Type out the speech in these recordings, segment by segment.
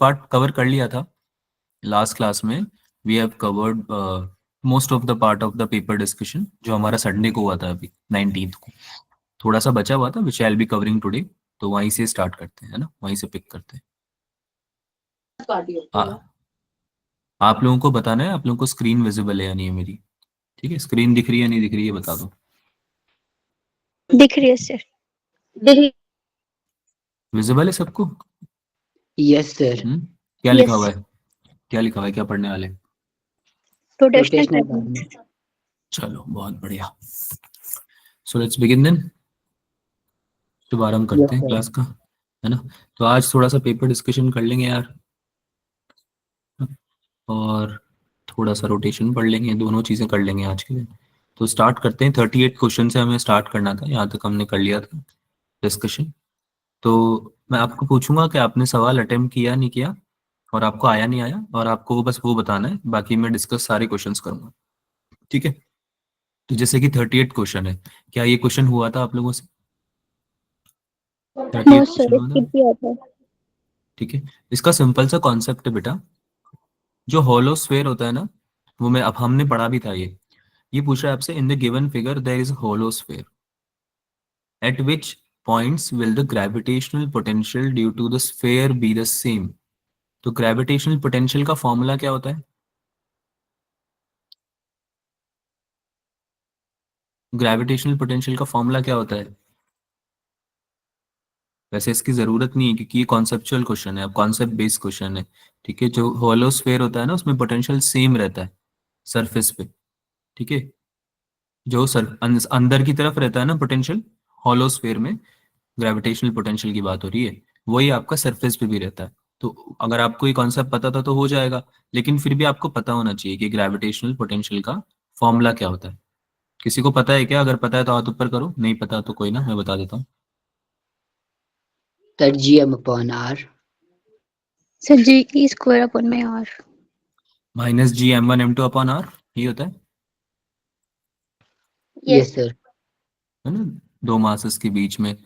Part cover कर लिया था लास्ट क्लास में। We have covered most of the part of the paper discussion जो हमारा संडे को हुआ था, अभी 19th को थोड़ा सा बचा हुआ था, which I will be covering today. तो वहीं से स्टार्ट करते हैं, है ना, वहीं से पिक करते हैं। आ, आप लोगों को बताना है आप लोगों को स्क्रीन विजिबल है या नहीं है मेरी? ठीक है, स्क्रीन दिख रही है या नहीं दिख रही है बता दो। दिख रही है सर। विजिबल है सबको? Yes sir. क्या लिखा यस हुआ है? क्या लिखा हुआ है, क्या पढ़ने वाले? Rotational rotational type. चलो बहुत बढ़िया। So let's begin then. शुभारंभ यस करते हैं सर। क्लास का, है ना। तो आज थोड़ा सा पेपर डिस्कशन कर लेंगे यार, और थोड़ा सा रोटेशन पढ़ लेंगे, दोनों चीज़ें कर लेंगे आज के दिन। तो स्टार्ट करते हैं। 38 क्वेश्चन से हमें स्टार्ट करना था, यहाँ तक हमने कर लिया था डिस्कशन। तो मैं आपको पूछूंगा कि आपने सवाल अटेम्प्ट किया नहीं किया, और आपको आया नहीं आया, और आपको बस वो बताना है, बाकी मैं डिस्कस सारे क्वेश्चंस करूंगा, ठीक है। तो जैसे कि 38 क्वेश्चन है, क्या ये क्वेश्चन हुआ था आप लोगों से? नो 38 क्वेश्चन सर, हुआ था, स्किप किया था। ठीक है। इसका सिंपल सा कॉन्सेप्ट है बेटा, जो होलो स्फेयर होता है ना, वो मैं अब हमने पढ़ा भी था ये पूछ रहा है आपसे, in the given figure there is hollow sphere at which points will the gravitational potential due to the sphere be the same. तो ग्रेविटेशनल पोटेंशियल का फॉर्मूला क्या होता है? ग्रेविटेशनल पोटेंशियल का फॉर्मूला क्या होता है? वैसे इसकी जरूरत नहीं है क्योंकि ये कॉन्सेप्चुअल क्वेश्चन है, अब कॉन्सेप्ट बेस्ड क्वेश्चन है, ठीक है। जो होलो स्फेयर होता है ना, उसमें पोटेंशियल सेम रहता है सरफेस पे, ठीक है। जो अंदर की तरफ रहता है ना पोटेंशियल, हॉलो स्फेयर में ग्रेविटेशनल पोटेंशियल की बात हो रही है, वही आपका सरफेस पे भी रहता है। तो अगर आपको ये कॉन्सेप्ट पता था तो हो जाएगा, लेकिन फिर भी आपको पता होना चाहिए कि ग्रेविटेशनल पोटेंशियल का फॉर्मूला क्या होता है। किसी को पता है क्या? अगर पता है तो हाथ ऊपर करो, नहीं पता तो कोई ना, मैं बता देता हूँ। Sir Gm/r। सर जी की स्क्वायर अपन में आर। -Gm1m2/r, ये होता यस सर। है ना, दो मासेस के बीच में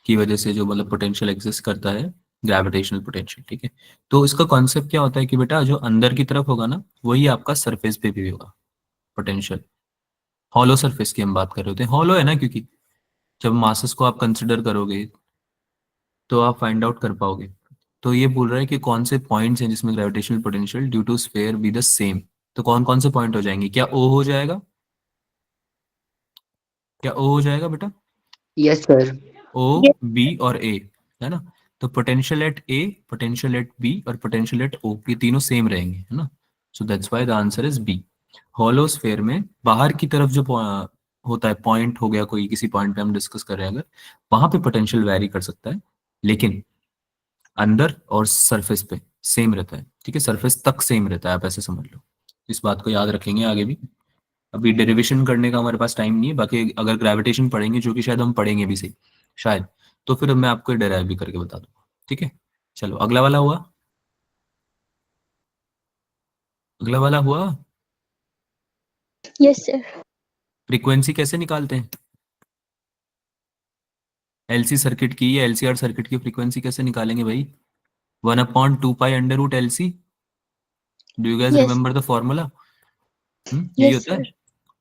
की वजह से जो मतलब पोटेंशियल एग्जिस्ट करता है, ग्रेविटेशनल पोटेंशियल, ठीक है। तो इसका कॉन्सेप्ट क्या होता है कि बेटा जो अंदर की तरफ होगा ना, वही आपका सरफेस पे भी होगा पोटेंशियल। हॉलो सरफेस की हम बात कर रहे होते हैं, हॉलो है ना, क्योंकि जब मासेस को आप कंसिडर करोगे तो आप फाइंड आउट कर पाओगे। तो ये बोल रहा है कि कौन से पॉइंट्स हैं जिसमें gravitational potential due to sphere be the same. तो कौन कौन से पॉइंट हो जाएंगे? क्या ओ हो जाएगा? क्या ओ हो जाएगा बेटा? Yes sir. ओ, बी और ए, है ना। तो potential at A, potential at B और पोटेंशियल एट ओ, ये तीनों सेम रहेंगे, है ना। So that's why the answer is B. Hollow sphere में बाहर की तरफ जो होता है पॉइंट, हो गया कोई, किसी पॉइंट पे हम डिस्कस कर रहे हैं अगर, वहां पे पोटेंशियल वैरी कर सकता है, लेकिन अंदर और सरफेस पे सेम रहता है, ठीक है। सरफेस तक सेम रहता है, आप ऐसे समझ लो। इस बात को याद रखेंगे आगे भी। अभी डेरिवेशन करने का हमारे पास टाइम नहीं है, बाकी अगर ग्रेविटेशन पढ़ेंगे, जो कि शायद हम पढ़ेंगे भी सही शायद, तो फिर मैं आपको डेराइव भी करके बता दूंगा, ठीक है। चलो अगला वाला हुआ, अगला वाला हुआ। Yes sir. फ्रीक्वेंसी कैसे निकालते हैं? एलसी सर्किट की या एलसीआर सर्किट की फ्रीक्वेंसी कैसे निकालेंगे भाई? 1/2 pi under root L C. Do you guys yes remember the formula? यही यस होता है, सर।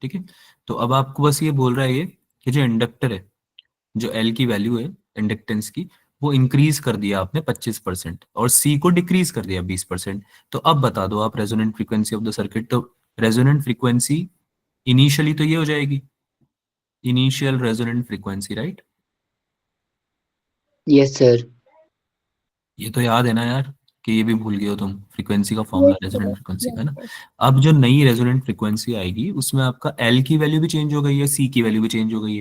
ठीक है। तो अब आपको बस ये बोल रहा है ये कि जो इंडक्टर है, जो एल की वैल्यू है इंडक्टेंस की, वो इंक्रीज कर दिया आपने 25% और सी को डिक्रीज कर दिया 20%। तो अब बता दो आप resonant frequency of the circuit. तो रेजोनेंट फ्रीक्वेंसी इनिशियली तो ये हो जाएगी, initial resonant frequency, right. Yes sir. ये तो याद है ना यार, कि ये भी भूल गए हो तुम, फ्रीक्वेंसी का formula yes resonant sir. Frequency का, है यस ना। सर। अब जो नई रेजोनेंट फ्रीक्वेंसी आएगी उसमें आपका एल की वैल्यू भी चेंज हो गई है, सी की वैल्यू भी चेंज हो गई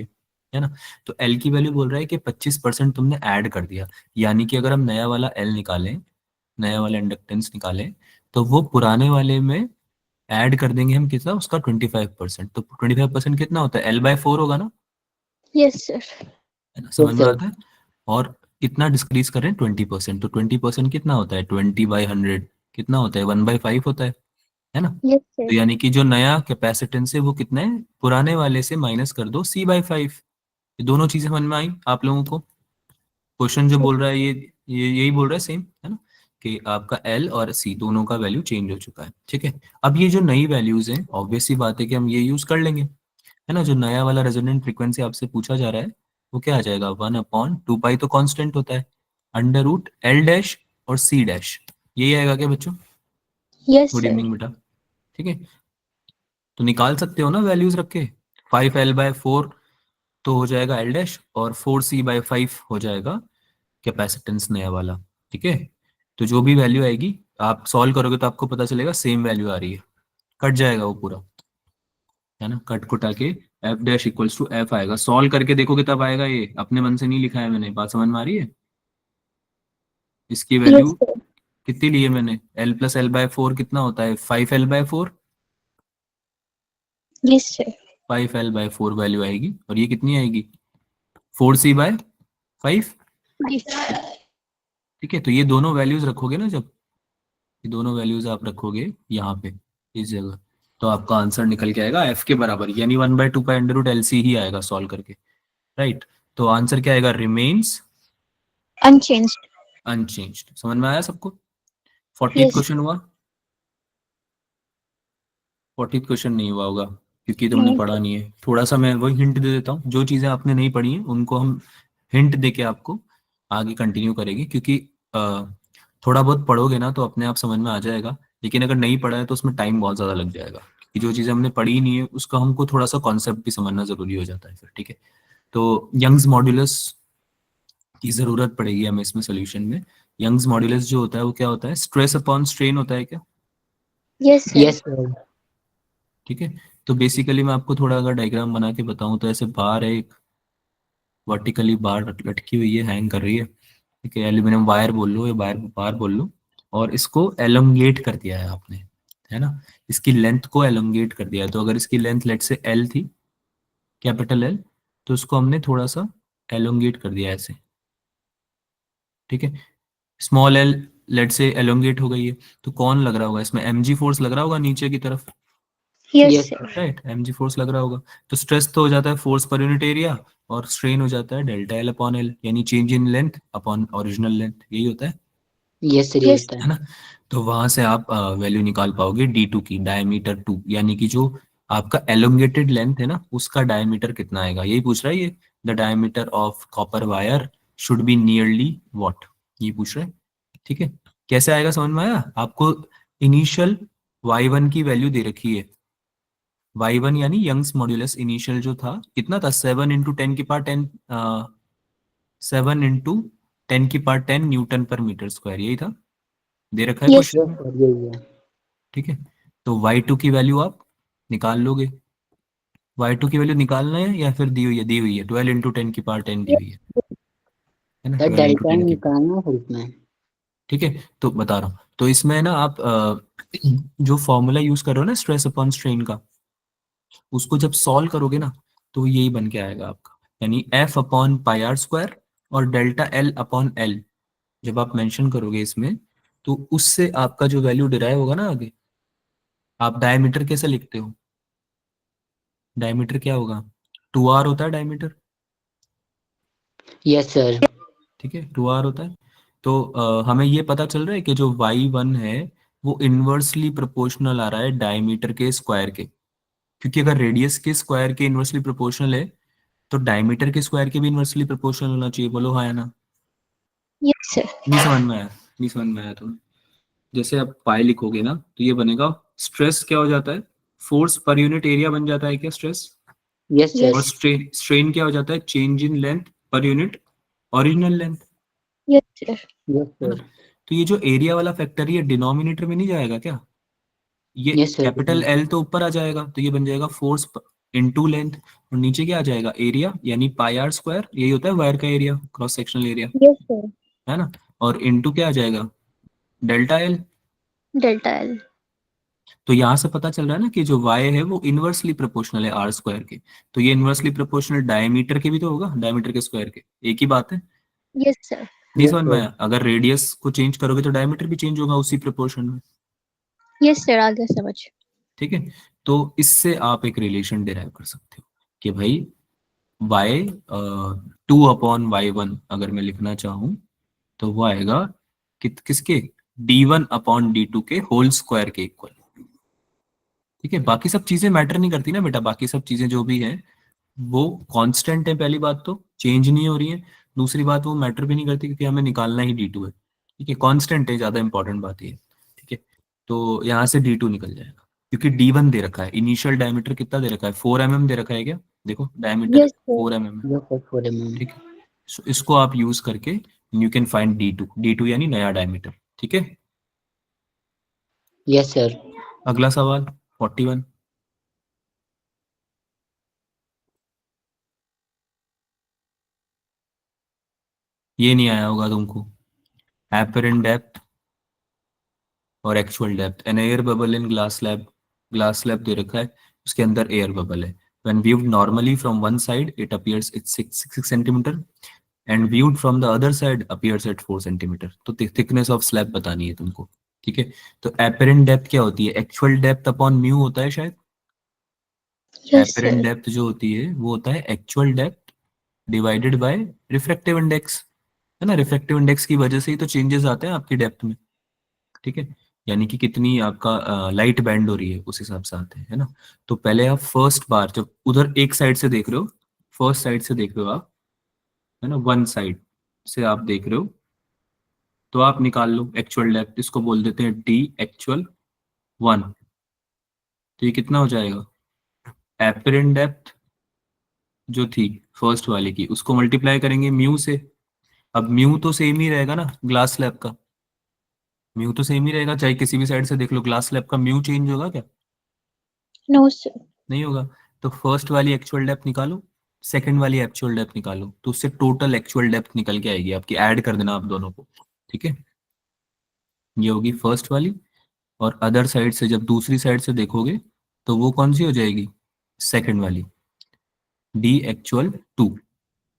है ना। तो एल की वैल्यू बोल रहा है कि 25% तुमने ऐड कर दिया, यानी कि अगर हम नया वाला एल निकालें, नया वाला इंडक्टेंस निकालें, तो वो पुराने वाले में ऐड कर देंगे हम कितना, उसका 25%। तो 25% कितना होता है? L/4 होगा ना, यस सर। है ना, समझ यस में सर। आता है। और कितना डिस्क्रीज कर रहे हैं? 20%। तो 20% कितना होता है? 20/100 कितना होता है? 1/5 होता है ना। यस तो सर। यानी कि जो नया कैपेसिटेंस है वो कितना है? पुराने वाले से माइनस कर दो C/5। ये दोनों चीजें समझ में आई आप लोगों को? क्वेश्चन जो बोल रहा है ये यही बोल रहा है सेम, है ना। कि आपका एल और सी दोनों का वैल्यू चेंज हो चुका है। ठीक है, अब ये जो नई वैल्यूज हैं ऑब्वियस सी बात है कि हम ये यूज कर लेंगे, है ना। जो नया वाला रेजोनेंट फ्रीक्वेंसी आपसे पूछा जा रहा है वो क्या आ जाएगा, 1/2 पाई तो कांस्टेंट होता है, अंडर रूट एल डैश और सी डैश, यही आएगा क्या बच्चों? Yes good sir. इवनिंग बेटा। ठीक है, तो निकाल सकते हो ना वैल्यूज रख के। 5L/4 तो हो जाएगा एल डैश और 4C/5 हो जाएगा कैपेसिटेंस नया वाला। ठीक है, तो जो भी वैल्यू आएगी आप सॉल्व करोगे तो आपको पता चलेगा सेम वैल्यू आ रही है, कट जाएगा वो पूरा, है ना। कट कुटा के F dash equals to F आएगा, सॉल्व करके देखोगे तब आएगा, ये अपने मन से नहीं लिखा है मैंने, बात समझ में आ रही है। इसकी यस वैल्यू सर। कितनी ली है मैंने, L+L/4 कितना होता है, 5L/4, yes sir. 5L/4 value आएगी और ये कितनी आएगी, 4C/5। ठीक है, तो ये दोनों वैल्यूज रखोगे ना, जब ये दोनों वैल्यूज आप रखोगे यहाँ पे इस जगह, तो आपका आंसर निकल के आएगा एफ के बराबर, यानी 1/2 पाई अंडर रूट LC ही आएगा सॉल्व करके, राइट। तो आंसर क्या आएगा, रिमेन्स अनचेंज्ड। अनचेंज्ड। समझ में आया सबको? 40th yes. क्वेश्चन हुआ? 40th क्वेश्चन नहीं हुआ होगा क्योंकि तुमने नहीं पढ़ा सर। नहीं है। थोड़ा सा मैं वही हिंट दे देता हूँ, जो चीज़ें आपने नहीं पढ़ी हैं उनको हम हिंट दे के आपको आगे कंटिन्यू करेंगे, क्योंकि थोड़ा बहुत पढ़ोगे ना तो अपने आप समझ में आ जाएगा, लेकिन अगर नहीं पढ़ा है तो उसमें टाइम बहुत ज़्यादा लग जाएगा, कि जो चीज़ें हमने पढ़ी ही नहीं है उसका हमको थोड़ा सा कॉन्सेप्ट भी समझना ज़रूरी हो जाता है फिर। ठीक है, तो यंग्स मॉड्यूलस की ज़रूरत पड़ेगी हमें इसमें सोल्यूशन में। यंग्स मॉड्यूलस जो होता है वो क्या होता है, स्ट्रेस अपॉन स्ट्रेन होता है क्या? Yes sir. Yes sir. ठीक है, तो बेसिकली मैं आपको थोड़ा अगर डायग्राम बना के बताऊं तो ऐसे बार है एक, वर्टिकली बार लटकी हुई है, हैंग कर रही है। ठीक है, एल्यूमिनियम वायर बोल लो या वायर बार बोल लो, और इसको एलोंगेट कर दिया है आपने, है ना। इसकी लेंथ को एलोंगेट कर दिया है, तो अगर इसकी लेंथ लेट से एल थी, कैपिटल एल, तो उसको हमने थोड़ा सा एलोंगेट कर दिया ऐसे। ठीक है, स्मॉल एल लेट से एलोंगेट हो गई है, तो कौन लग रहा होगा इसमें, mg फोर्स लग रहा होगा नीचे की तरफ, yes yes sir. Sir. Right, mg force लग रहा होगा। तो स्ट्रेस तो हो जाता है फोर्स पर यूनिट एरिया, और स्ट्रेन हो जाता है डेल्टा एल अपॉन एल, यानी change in length upon original length, यही होता यस सर, ये यस। होता है है। ना। तो वहां से आप वैल्यू निकाल पाओगे D2 की, डायमीटर 2, यानी कि जो आपका एलोंगेटेड लेंथ है ना उसका डायमीटर कितना आएगा, यही पूछ रहा है ये। The diameter of copper wire should be nearly what, ये पूछ रहा है। ठीक है, कैसे आएगा समझ में आया आपको? इनिशियल y1 की वैल्यू दे रखी है, y1 यानी यंग्स मॉड्यूलस इनिशियल जो था कितना था, 7 × 10⁻10, 7 × 10⁻10 न्यूटन पर मीटर स्क्वायर, यही था, दे रखा है यस क्वेश्चन यस में। सर, यही है। ठीक है, तो y2 की वैल्यू आप निकाल लोगे। y2 की वैल्यू निकालना है या फिर दी हुई है 12 × 10⁻10 दी हुई है ना, सर 12 × डेल्टा 10 की। निकालना है फिर इसमें। ठीक है, तो बता रहा हूँ, तो इसमें ना आप जो फॉर्मूला यूज कर रहे हो ना स्ट्रेस अपॉन स्ट्रेन का, उसको जब सॉल्व करोगे ना तो यही बन के आएगा आपका, यानी F/πr² और डेल्टा L/L जब आप मेंशन करोगे इसमें, तो उससे आपका जो वैल्यू डिराइव होगा ना आगे, आप डायमीटर कैसे लिखते हो, डायमीटर क्या होगा, 2r होता है डायमीटर। Yes sir. ठीक है, 2r होता है। तो हमें ये पता चल रहा है कि जो y1 है वो इनवर्सली प्रोपोर्शनल आ रहा है डायमीटर के स्क्वायर के, क्योंकि अगर रेडियस के स्क्वायर के इनवर्सली प्रोपोर्शनल है तो डायमीटर के स्क्वायर के भी इनवर्सली प्रोपोर्शनल होना चाहिए, बोलो हाँ या ना। Yes sir. नहीं समझ में आया, नहीं समझ में आया तो जैसे आप पाई लिखोगे ना तो ये बनेगा, स्ट्रेस क्या हो जाता है, फोर्स पर यूनिट एरिया बन जाता है क्या स्ट्रेस, यस और सर। यस। स्ट्रेन स्ट्रेन क्या हो जाता है, change in length per unit original length, yes sir. Yes है ना। सर। तो ये जो एरिया वाला फैक्टर ये डिनोमिनेटर में नहीं जाएगा क्या, ये यस सर। कैपिटल एल तो ऊपर आ जाएगा, तो ये बन जाएगा फोर्स इनटू लेंथ, और नीचे क्या आ जाएगा, एरिया, यानी πr², यही होता है वायर का area, cross sectional area, yes sir. है ना। और इनटू क्या आ जाएगा, डेल्टा एल। Delta L. तो यहाँ से पता चल रहा है ना कि जो y है वो इनवर्सली प्रोपोर्शनल है r² के, तो ये इनवर्सली प्रोपोर्शनल डायमीटर के भी तो होगा, डायमीटर के स्क्वायर के, एक ही बात है। Yes sir. नहीं यस समझ में सर। आया, अगर रेडियस को चेंज करोगे तो डायमीटर भी चेंज होगा उसी प्रोपोर्शन में। यस सर, आ गया समझ। ठीक है, तो इससे आप एक रिलेशन डिराइव कर सकते हो कि भाई y 2/y1 अगर मैं लिखना चाहूँ तो वो आएगा किसके, D1 अपॉन D2 के होल स्क्वायर के इक्वल। ठीक है, बाकी सब चीजें मैटर नहीं करती ना बेटा, बाकी सब चीजें जो भी है वो कांस्टेंट है, पहली बात तो चेंज नहीं हो रही है, दूसरी बात वो मैटर भी नहीं करती क्योंकि हमें निकालना ही D2 है। ठीक है, कांस्टेंट है, ज्यादा इंपॉर्टेंट बात ये है। ठीक है, तो यहाँ से D2 निकल जाएगा क्योंकि D1 दे रखा है, इनिशियल डायमीटर कितना दे रखा है, 4 mm दे रखा है क्या, देखो डायमीटर Yes, sir. 4 mm है। Yes, sir. 4 mm. ठीक है, सो इसको आप यूज करके यू कैन फाइंड D2 यानी नया डायमीटर। ठीक है, Yes, sir. अगला सवाल 41। ये नहीं आया होगा तुमको, apparent depth और actual depth, an air bubble in glass slab दे रखा है, उसके अंदर एयर बबल है। When viewed normally from one side it appears it's 6 centimeter and viewed from the other side appears at 4 centimeter। तो thickness of slab बतानी है तुमको। ठीक है, तो apparent डेप्थ क्या होती है, एक्चुअल डेप्थ अपॉन म्यू होता है शायद। Yes, apparent sir. डेप्थ जो होती है वो होता है actual depth divided by refractive index, है ना, रिफ्रैक्टिव इंडेक्स की वजह से ही तो चेंजेस आते हैं आपकी डेप्थ में। ठीक है, यानी कि कितनी आपका लाइट बैंड हो रही है उस हिसाब से आते हैं, है ना। तो पहले आप फर्स्ट बार जब उधर एक साइड से देख रहे हो, फर्स्ट साइड से देख रहे हो आप, है ना, वन साइड से आप देख रहे हो, तो आप निकाल लो एक्चुअल डेप्थ, इसको बोल देते हैं D actual 1। तो ये कितना हो जाएगा, एपरेंट डेप्थ जो थी फर्स्ट वाले की उसको मल्टीप्लाई करेंगे म्यू से। अब म्यू तो सेम ही रहेगा ना ग्लास स्लैब का, म्यू तो सेम ही रहेगा चाहे किसी भी साइड से देख लो, ग्लास स्लैब का म्यू चेंज होगा क्या, No, sir. नहीं होगा। तो फर्स्ट वाली एक्चुअल डेप्थ निकालो, सेकंड वाली एक्चुअल डेप्थ निकालो, तो उससे टोटल एक्चुअल डेप्थ निकल के आएगी आपकी, ऐड कर देना आप दोनों को। ठीक है, ये होगी फर्स्ट वाली, और अदर साइड से जब दूसरी साइड से देखोगे तो वो कौन सी हो जाएगी, सेकंड वाली, D actual 2।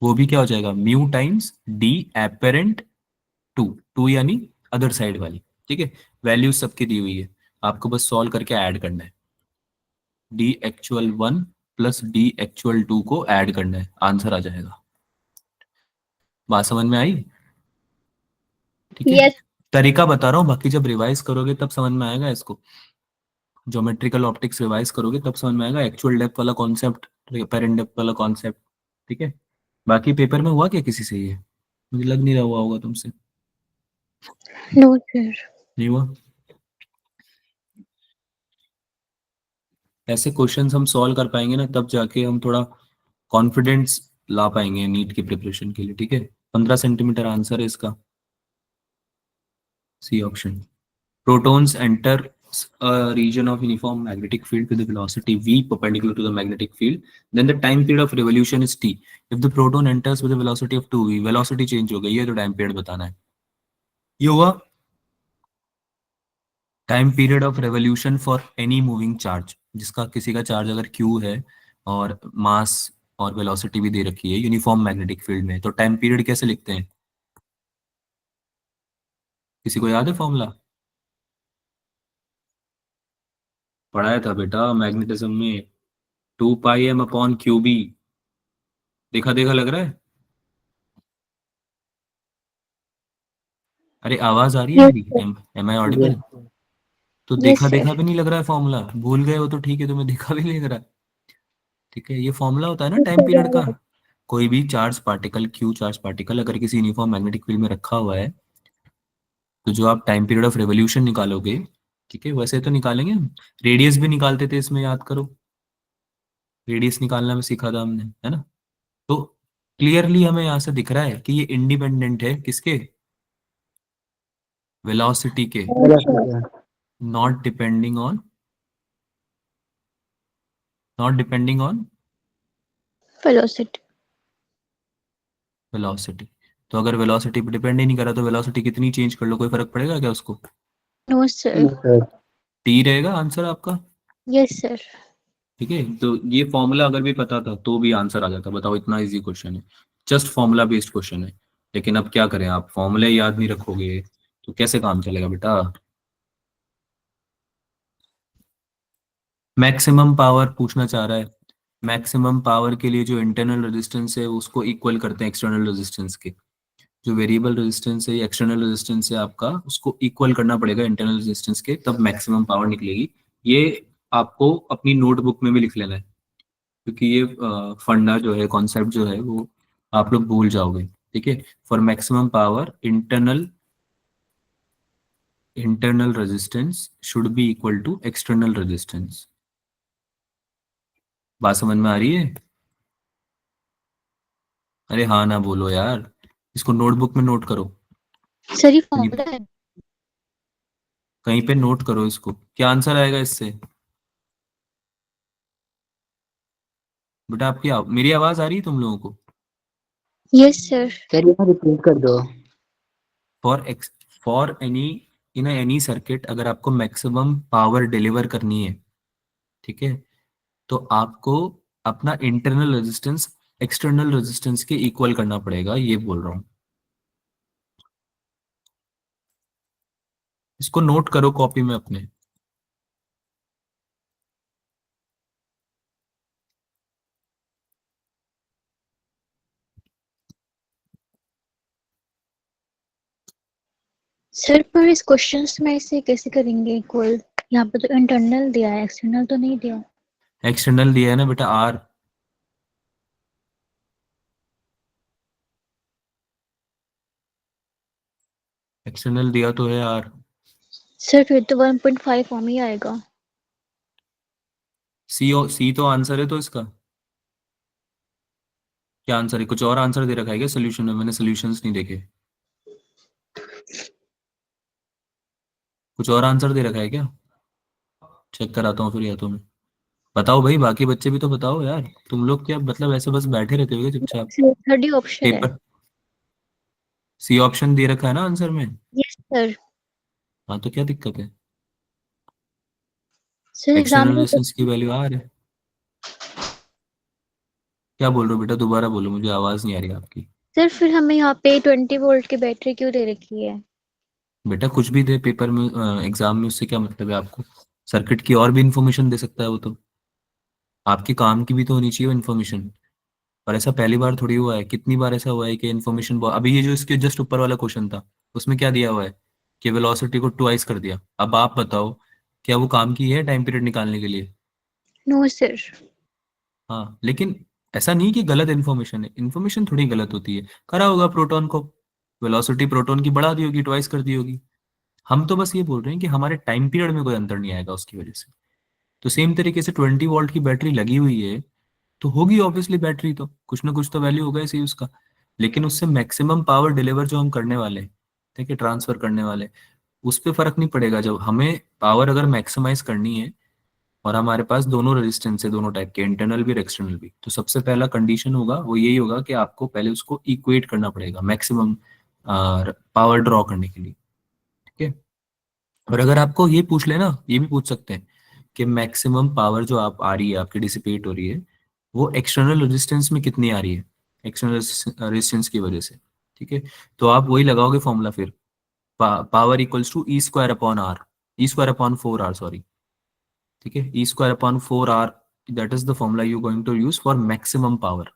वो भी क्या हो जाएगा, म्यू टाइम्स D apparent 2, यानी अदर साइड वाली। ठीक है, वैल्यूज सबकी दी हुई है, आपको बस सॉल्व करके ऐड करना है। D actual 1 plus D actual 2 को ऐड करना है, आंसर आ जाएगा। बात समझ में आई। ठीक है, Yes. तरीका बता रहा हूँ, बाकी जब रिवाइज करोगे तब समझ में आएगा इसको, ज्योमेट्रिकल ऑप्टिक्स रिवाइज करोगे तब समझ में आएगा एक्चुअल डेप्थ वाला कॉन्सेप्ट, पेरेंट डेप्थ वाला कॉन्सेप्ट। ठीक है, बाकी पेपर में हुआ क्या किसी से ये, मुझे लग नहीं रहा हुआ होगा तुमसे, No, sir. नहीं हुआ। ऐसे क्वेश्चंस हम सॉल्व कर पाएंगे ना तब जाके हम थोड़ा कॉन्फिडेंस ला पाएंगे नीट की प्रिपरेशन के लिए। ठीक है, 15 सेंटीमीटर आंसर है इसका, C option. Protons enter a region of uniform magnetic field with a velocity v perpendicular to the magnetic field. Then the time period of revolution is t. If the proton enters with a velocity of 2v, velocity change हो गई है तो time period बताना है। ये हुआ time period of revolution for any moving charge, जिसका किसी का चार्ज अगर q है और मास और वेलोसिटी भी दे रखी है यूनिफॉर्म मैग्नेटिक फील्ड में, तो टाइम पीरियड कैसे लिखते हैं, किसी को याद है फॉर्मूला, पढ़ाया था बेटा मैग्नेटिज्म में, 2πm/qb। देखा देखा लग रहा है, अरे आवाज आ रही है Yes, मेरी, sir. एम आई Yes. ऑडिबल। तो Yes, देखा sir. देखा भी नहीं लग रहा है फॉर्मूला, भूल गए हो तो ठीक है, तुम्हें देखा भी नहीं लग रहा है। ठीक है, ये फॉर्मूला होता है ना Yes, टाइम sir. पीरियड का, Yeah. कोई भी charge particle, Q charge particle अगर किसी यूनिफॉर्म मैग्नेटिक फील्ड में रखा हुआ है, तो जो आप टाइम पीरियड ऑफ रेवोल्यूशन निकालोगे, ठीक है, वैसे तो निकालेंगे हम, रेडियस भी निकालते थे इसमें, याद करो, रेडियस निकालना में सीखा था हमने, है ना। तो क्लियरली हमें यहाँ से दिख रहा है कि ये इंडिपेंडेंट है किसके, वेलोसिटी के, Yes, sir. Not depending on, not depending on Velocity. Velocity. तो अगर वेलोसिटी पे डिपेंड ही नहीं करा तो वेलोसिटी कितनी चेंज कर लो कोई फर्क पड़ेगा क्या उसको, No, sir. No, sir. T रहेगा आंसर आपका। Yes, sir. ठीक है, तो ये फॉर्मूला अगर भी पता था तो भी आंसर आ जाता, बताओ इतना इजी क्वेश्चन है, जस्ट फॉर्मूला बेस्ड क्वेश्चन है। लेकिन अब क्या करें, आप फॉर्मूले याद नहीं रखोगे तो कैसे काम चलेगा बेटा। मैक्सिमम पावर पूछना चाह रहा है, मैक्सिमम पावर के लिए जो इंटरनल रेजिस्टेंस है उसको इक्वल करते हैं एक्सटर्नल रेजिस्टेंस के, जो वेरिएबल रेजिस्टेंस है या एक्सटर्नल रेजिस्टेंस है आपका, उसको इक्वल करना पड़ेगा इंटरनल रेजिस्टेंस के, तब मैक्सिमम पावर निकलेगी। ये आपको अपनी नोटबुक में भी लिख लेना है, क्योंकि ये फंडा जो है, कॉन्सेप्ट जो है, वो आप लोग भूल जाओगे। ठीक है, for maximum power internal resistance should be equal to external resistance. बात समझ में आ रही है? अरे हाँ ना बोलो यार, इसको नोटबुक में नोट करो, सर ये कहीं फॉर्मूला है। कहीं पे नोट करो इसको। क्या आंसर आएगा इससे? बेटा आपकी मेरी आवाज आ रही है तुम लोगों को? Yes sir. सर ये रिपीट कर दो। For for any in any circuit, अगर आपको मैक्सिमम पावर डिलीवर करनी है, ठीक है, तो आपको अपना इंटरनल रेजिस्टेंस एक्सटर्नल रेजिस्टेंस के इक्वल करना पड़ेगा, ये बोल रहा हूँ। इसको नोट करो कॉपी में अपने। सर पर इस क्वेश्चंस में इसे कैसे करेंगे इक्वल? यहाँ पे तो इंटरनल दिया है, एक्सटर्नल तो नहीं दिया। एक्सटर्नल दिया है ना बेटा, आर। एक्सटर्नल दिया तो है आर। सर फिर तो 1.5 फॉर्म ही आएगा। सी तो आंसर है तो इसका क्या आंसर है? कुछ और आंसर दे रखा है क्या सोल्यूशन में? मैंने सोल्यूशंस नहीं देखे। कुछ और आंसर दे रखा है क्या? चेक कराता हूँ फिर, या तो मैं बताओ भाई, बाकी बच्चे भी तो बताओ यार। तुम लोग क्या मतलब ऐसे बस बैठे रहते हो क्या चुपचाप? थर्ड ऑप्शन है। पेपर सी ऑप्शन दे रखा है ना आंसर में। Yes sir. हाँ तो क्या दिक्कत है? सर एग्जाम एक्सटर्नल में तो, रेजिस्टेंस की वैल्यू आर है। क्या बोल रहे हो बेटा? दोबारा बोलो, मुझे आवाज नहीं आ रही आपकी। सर फिर हमें यहाँ पे 20 वोल्ट की बैटरी क्यों दे रखी है? बेटा कुछ भी दे पेपर में, एग्जाम में, उससे क्या मतलब है आपको? सर्किट की और भी इंफॉर्मेशन दे सकता है वो तो। आपके काम की भी तो होनी चाहिए वो इन्फॉर्मेशन। और ऐसा पहली बार थोड़ी हुआ है, कितनी बार ऐसा हुआ है कि इन्फॉर्मेशन, अभी ये जो इसके जस्ट ऊपर वाला क्वेश्चन था, उसमें क्या दिया हुआ है कि वेलोसिटी को ट्वाइस कर दिया। अब आप बताओ, क्या वो काम की है टाइम पीरियड निकालने के लिए? No sir. हाँ, लेकिन ऐसा नहीं कि गलत इन्फॉर्मेशन है, इन्फॉर्मेशन थोड़ी गलत होती है। करा होगा प्रोटॉन को, वेलोसिटी प्रोटॉन की बढ़ा दी होगी, ट्वाइस कर दी होगी। हम तो बस ये बोल रहे हैं कि हमारे टाइम पीरियड में कोई अंतर नहीं आएगा उसकी वजह से। तो सेम तरीके से 20 वोल्ट की बैटरी लगी हुई है, तो होगी ऑब्वियसली बैटरी, तो कुछ ना कुछ तो वैल्यू होगा इसी उसका। लेकिन उससे मैक्सिमम पावर डिलीवर जो हम करने वाले हैं, ठीक है, ट्रांसफर करने वाले हैं, उस पर फर्क नहीं पड़ेगा। जब हमें पावर अगर मैक्सिमाइज करनी है और हमारे पास दोनों रेजिस्टेंस है, दोनों टाइप के, इंटरनल भी और एक्सटर्नल भी, तो सबसे पहला कंडीशन होगा वो यही होगा कि आपको पहले उसको इक्वेट करना पड़ेगा मैक्सिमम पावर ड्रॉ करने के लिए। ठीक है, और अगर आपको ये पूछ लेना, ये भी पूछ सकते हैं कि मैक्सिमम पावर जो आप आ रही है, आपकी डिसिपेट हो रही है, वो एक्सटर्नल रेजिस्टेंस में कितनी आ रही है, एक्सटर्नल रेजिस्टेंस की वजह से। ठीक है, तो आप वही लगाओगे फॉर्मूला फिर, power equals to E square upon R, E square upon 4 R, sorry. ठीक है, E square upon 4 R, that is the formula you going to use for maximum power.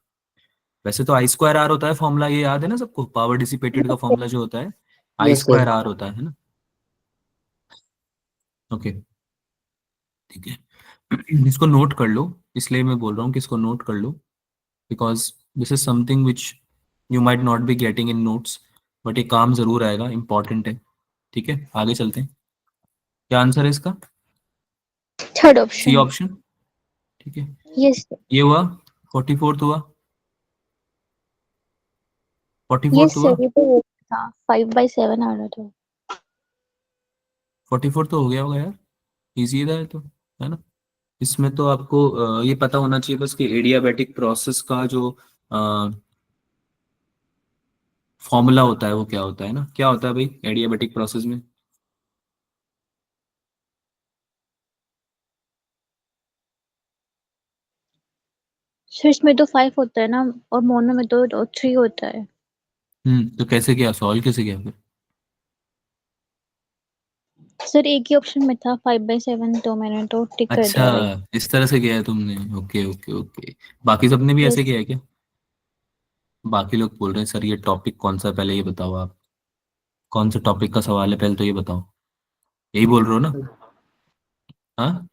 वैसे तो आई स्क्वायर आर होता है फॉर्मूला, ये याद है ना सबको? पावर डिसिपेटेड का फॉर्मूला जो होता है, आई यस सर। स्क्वायर आर होता है ना। ओके, ठीक है। इसको नोट कर लो, इसलिए मैं बोल रहा हूँ कि इसको नोट कर लो, because this is something which you might not be getting in notes, but ये काम जरूर आएगा, इंपॉर्टेंट है। ठीक है, आगे चलते हैं। क्या आंसर है इसका? Third C option. ऑप्शन। ठीक है, यस सर। ये हुआ 44th हुआ, 44th यस हुआ, सर ये तो था 5/7 आ रहा था। 44 तो हो गया होगा यार, इजी था ये तो, है ना? इसमें तो आपको ये पता होना चाहिए बस कि एडियाबैटिक प्रोसेस का जो फॉर्मूला होता है वो क्या होता है ना, क्या होता है भाई एडियाबैटिक प्रोसेस में? सर इसमें तो 5 होता है ना, और मोनो में तो 3 होता है। तो कैसे किया, सॉल्व कैसे किया फिर? सर एक ही ऑप्शन में था 5/7, तो मैंने तो टिक कर अच्छा, दिया भाई। इस तरह से किया है तुमने, ओके ओके ओके। बाकी सबने भी यस। ऐसे किया है क्या? बाकी लोग बोल रहे हैं सर ये टॉपिक कौन सा है, पहले ये बताओ आप कौन सा टॉपिक का सवाल है, पहले तो ये बताओ। यही बोल रहे हो ना? हाँ,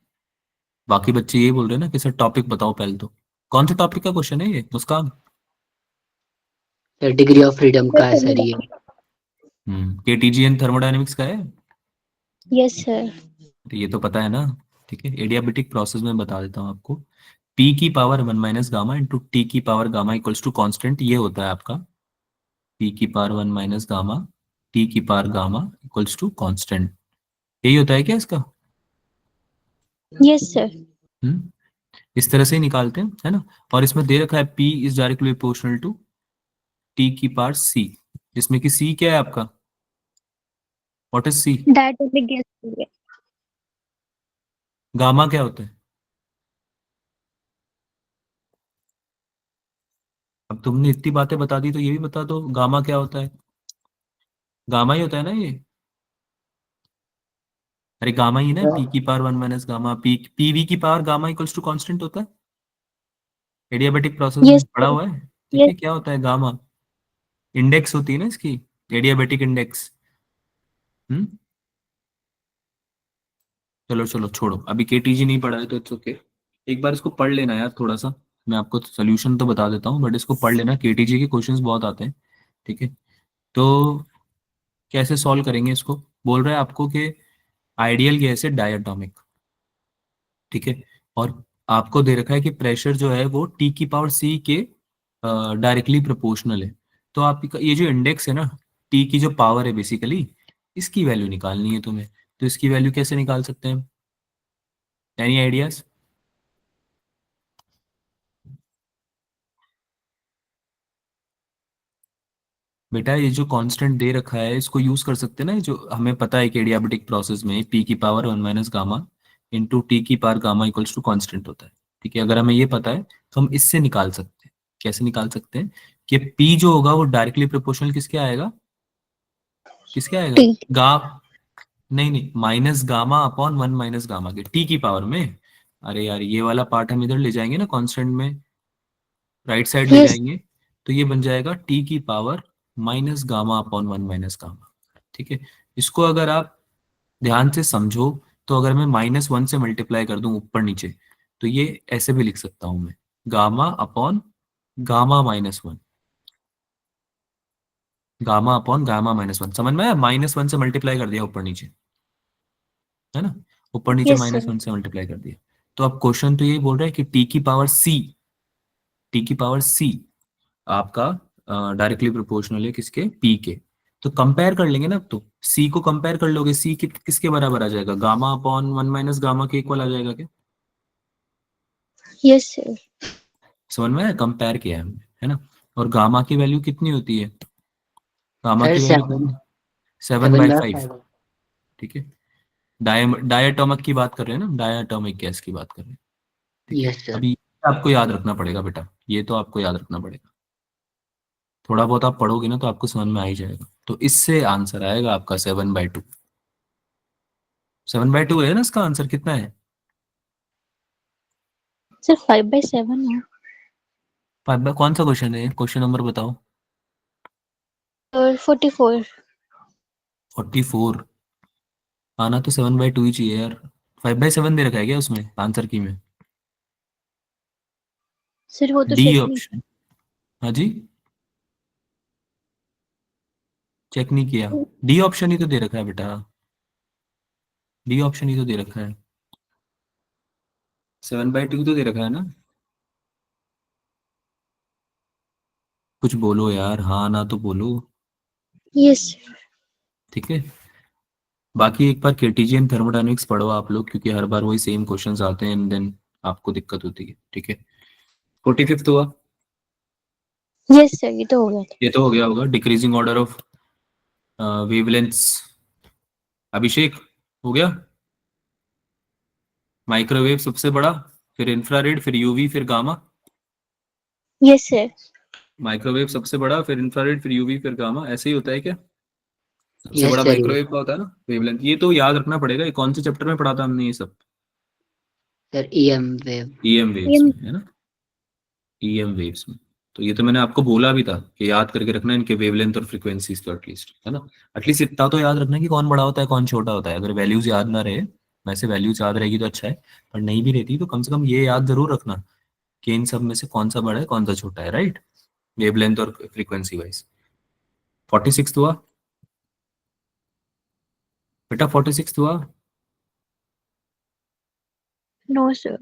बाकी बच्चे यही बोल रहे हैं ना कि सर टॉपिक बताओ पहले तो। कौन से टॉपिक का क्वेश्चन है ये मुस्कान? सर डिग्री ऑफ फ्रीडम का है सर ये। केटीजी एंड थर्मोडायनेमिक्स का है? Yes sir. तो ये तो पता है ना। ठीक है, एडियाबेटिक प्रोसेस में बता देता हूँ आपको। पी की पावर 1 - गामा इंटू टी की power gamma equals to constant, ये होता है आपका पी की पावर 1 - गामा टी की power gamma equals to constant. यही होता है क्या इसका? Yes sir. हम्म इस तरह से ही निकालते हैं, है ना। और इसमें दे रखा है P is directly proportional to T की पावर C, जिसमें कि C क्या है आपका? What is C? Diatomic gas. Gamma क्या होता है? अब तुमने इतनी बातें बता दी तो ये भी बता दो गामा क्या होता है। गामा ही होता है ना ये। अरे गामा ही ना, P की पावर 1 - गामा पीवी की power gamma equals to constant होता है। एडियाबेटिक प्रोसेस में यस पढ़ा सर। हुआ है। ठीक यस। है, क्या होता है गामा? इंडेक्स होती है ना इसकी, एडियाबेटिक इंडेक्स। हम्म चलो चलो छोड़ो, अभी केटीजी नहीं पढ़ा है तो इट्स ओके। एक बार इसको पढ़ लेना यार थोड़ा सा। मैं आपको सोल्यूशन तो बता देता हूँ बट इसको पढ़ लेना, केटीजी के क्वेश्चंस बहुत आते हैं। ठीक है, तो कैसे सॉल्व करेंगे इसको? बोल रहा है आपको कि आइडियल गैस है डायटोमिक। ठीक है, और आपको दे रखा है कि प्रेशर जो है वो टी की पावर सी के डायरेक्टली प्रोपोर्शनल है। तो आपका ये जो इंडेक्स है ना, टी की जो पावर है बेसिकली, इसकी वैल्यू निकालनी है तुम्हें। तो इसकी वैल्यू कैसे निकाल सकते हैं? Any ideas? बेटा ये जो कांस्टेंट दे रखा है इसको यूज कर सकते हैं ना, ये जो हमें पता है कि एडियाबेटिक प्रोसेस में पी की पावर 1 - गामा इंटू टी की power gamma equals to constant होता है। ठीक है, अगर हमें ये पता है तो हम इससे निकाल सकते हैं। कैसे निकाल सकते हैं कि पी जो होगा वो डायरेक्टली प्रोपोर्शनल किसके आएगा? किसके आएगा? टी। गा नहीं नहीं, -गामा/1 - गामा के टी की पावर में। अरे यार ये वाला पार्ट हम इधर ले जाएंगे ना कांस्टेंट में, राइट साइड ले यस। जाएंगे। तो ये बन जाएगा टी की पावर -गामा/1 - गामा। ठीक है, इसको अगर आप ध्यान से समझो तो अगर मैं -1 से मल्टीप्लाई कर दूं ऊपर नीचे तो ये ऐसे भी लिख सकता हूं मैं, गामा/गामा-1, गामा/गामा-1। समझ में आया? -1 से मल्टीप्लाई कर दिया ऊपर नीचे, है ना। ऊपर नीचे यस सर। -1 से मल्टीप्लाई कर दिया। तो अब क्वेश्चन तो यही बोल रहा है कि टी की पावर सी, टी की पावर सी आपका डायरेक्टली प्रोपोर्शनल है किसके? पी के। तो कंपेयर कर लेंगे ना, अब तो सी को कंपेयर कर लोगे, सी किसके बराबर आ जाएगा? गामा/1 - गामा के इक्वल आ जाएगा क्या? Yes sir. समझ में आया? कंपेयर किया है हमने, है ना। और गामा की वैल्यू कितनी होती है? गामा सर की वैल्यू सेवन। कितनी? Seven seven by by five five. ठीक है, डायटोमिक की बात कर रहे हैं ना, डायटोमिक गैस की बात कर रहे हैं। ठीक है, यस सर। अभी आपको याद रखना पड़ेगा बेटा, ये तो आपको याद रखना पड़ेगा। थोड़ा बहुत आप पढ़ोगे ना तो आपको समझ में आ ही जाएगा। तो इससे आंसर आएगा आपका 7/2। 7/2 है ना इसका आंसर, कितना है? सर 5/7 है। कौन सा क्वेश्चन है? क्वेश्चन नंबर बताओ। और 44। 44? आना तो 7/2 ही चाहिए यार। 5/7 दे रखा है क्या उसमें आंसर की में? सर वो तो डी चेक नहीं। ऑप्शन। हाँ जी, चेक नहीं किया? डी ऑप्शन ही तो दे रखा है बेटा, डी ऑप्शन ही तो दे रखा है। 7/2 तो दे रखा है ना। कुछ बोलो यार, हाँ ना तो बोलो। यस। ठीक है, बाकी एक बार केटीजीएम थर्मोडायनेमिक्स पढ़ो आप लोग, क्योंकि हर बार वही सेम क्वेश्चंस आते हैं एंड देन आपको दिक्कत होती है। ठीक है, 45th हुआ। यस सर, ये तो हो गया था। ये तो हो गया होगा, डिक्रीजिंग ऑर्डर ऑफ वेवलेंथ्स। अभिषेक, हो गया? माइक्रोवेव सबसे बड़ा, फिर इंफ्रारेड, फिर यूवी, फिर गामा। Yes sir. माइक्रोवेव सबसे बड़ा, फिर इंफ्रारेड, फिर यूवी, फिर गामा, ऐसे ही होता है क्या? सबसे यस बड़ा सर। माइक्रोवेव का होता है ना वेवलेंथ। ये तो याद रखना पड़ेगा, ये कौन से चैप्टर में पढ़ा था हमने ये सब? Sir EM wave. EM waves में, है ना, ईएम वेव्स में। तो ये तो मैंने आपको बोला भी था कि याद करके रखना इनके वेवलेंथ और फ्रीक्वेंसीज तो एटलीस्ट, है ना। एटलीस्ट इतना तो याद रखना कि कौन बड़ा होता है कौन छोटा होता है। अगर वैल्यूज याद ना रहे, वैसे वैल्यूज याद रहेगी तो अच्छा है, पर नहीं भी रहती तो कम से कम ये याद जरूर रखना कि इन सब में से कौन सा बड़ा है कौन सा छोटा है, राइट, वेवलेंथ और फ्रीक्वेंसी वाइज। 46 हुआ बेटा, 46 हुआ। No sir.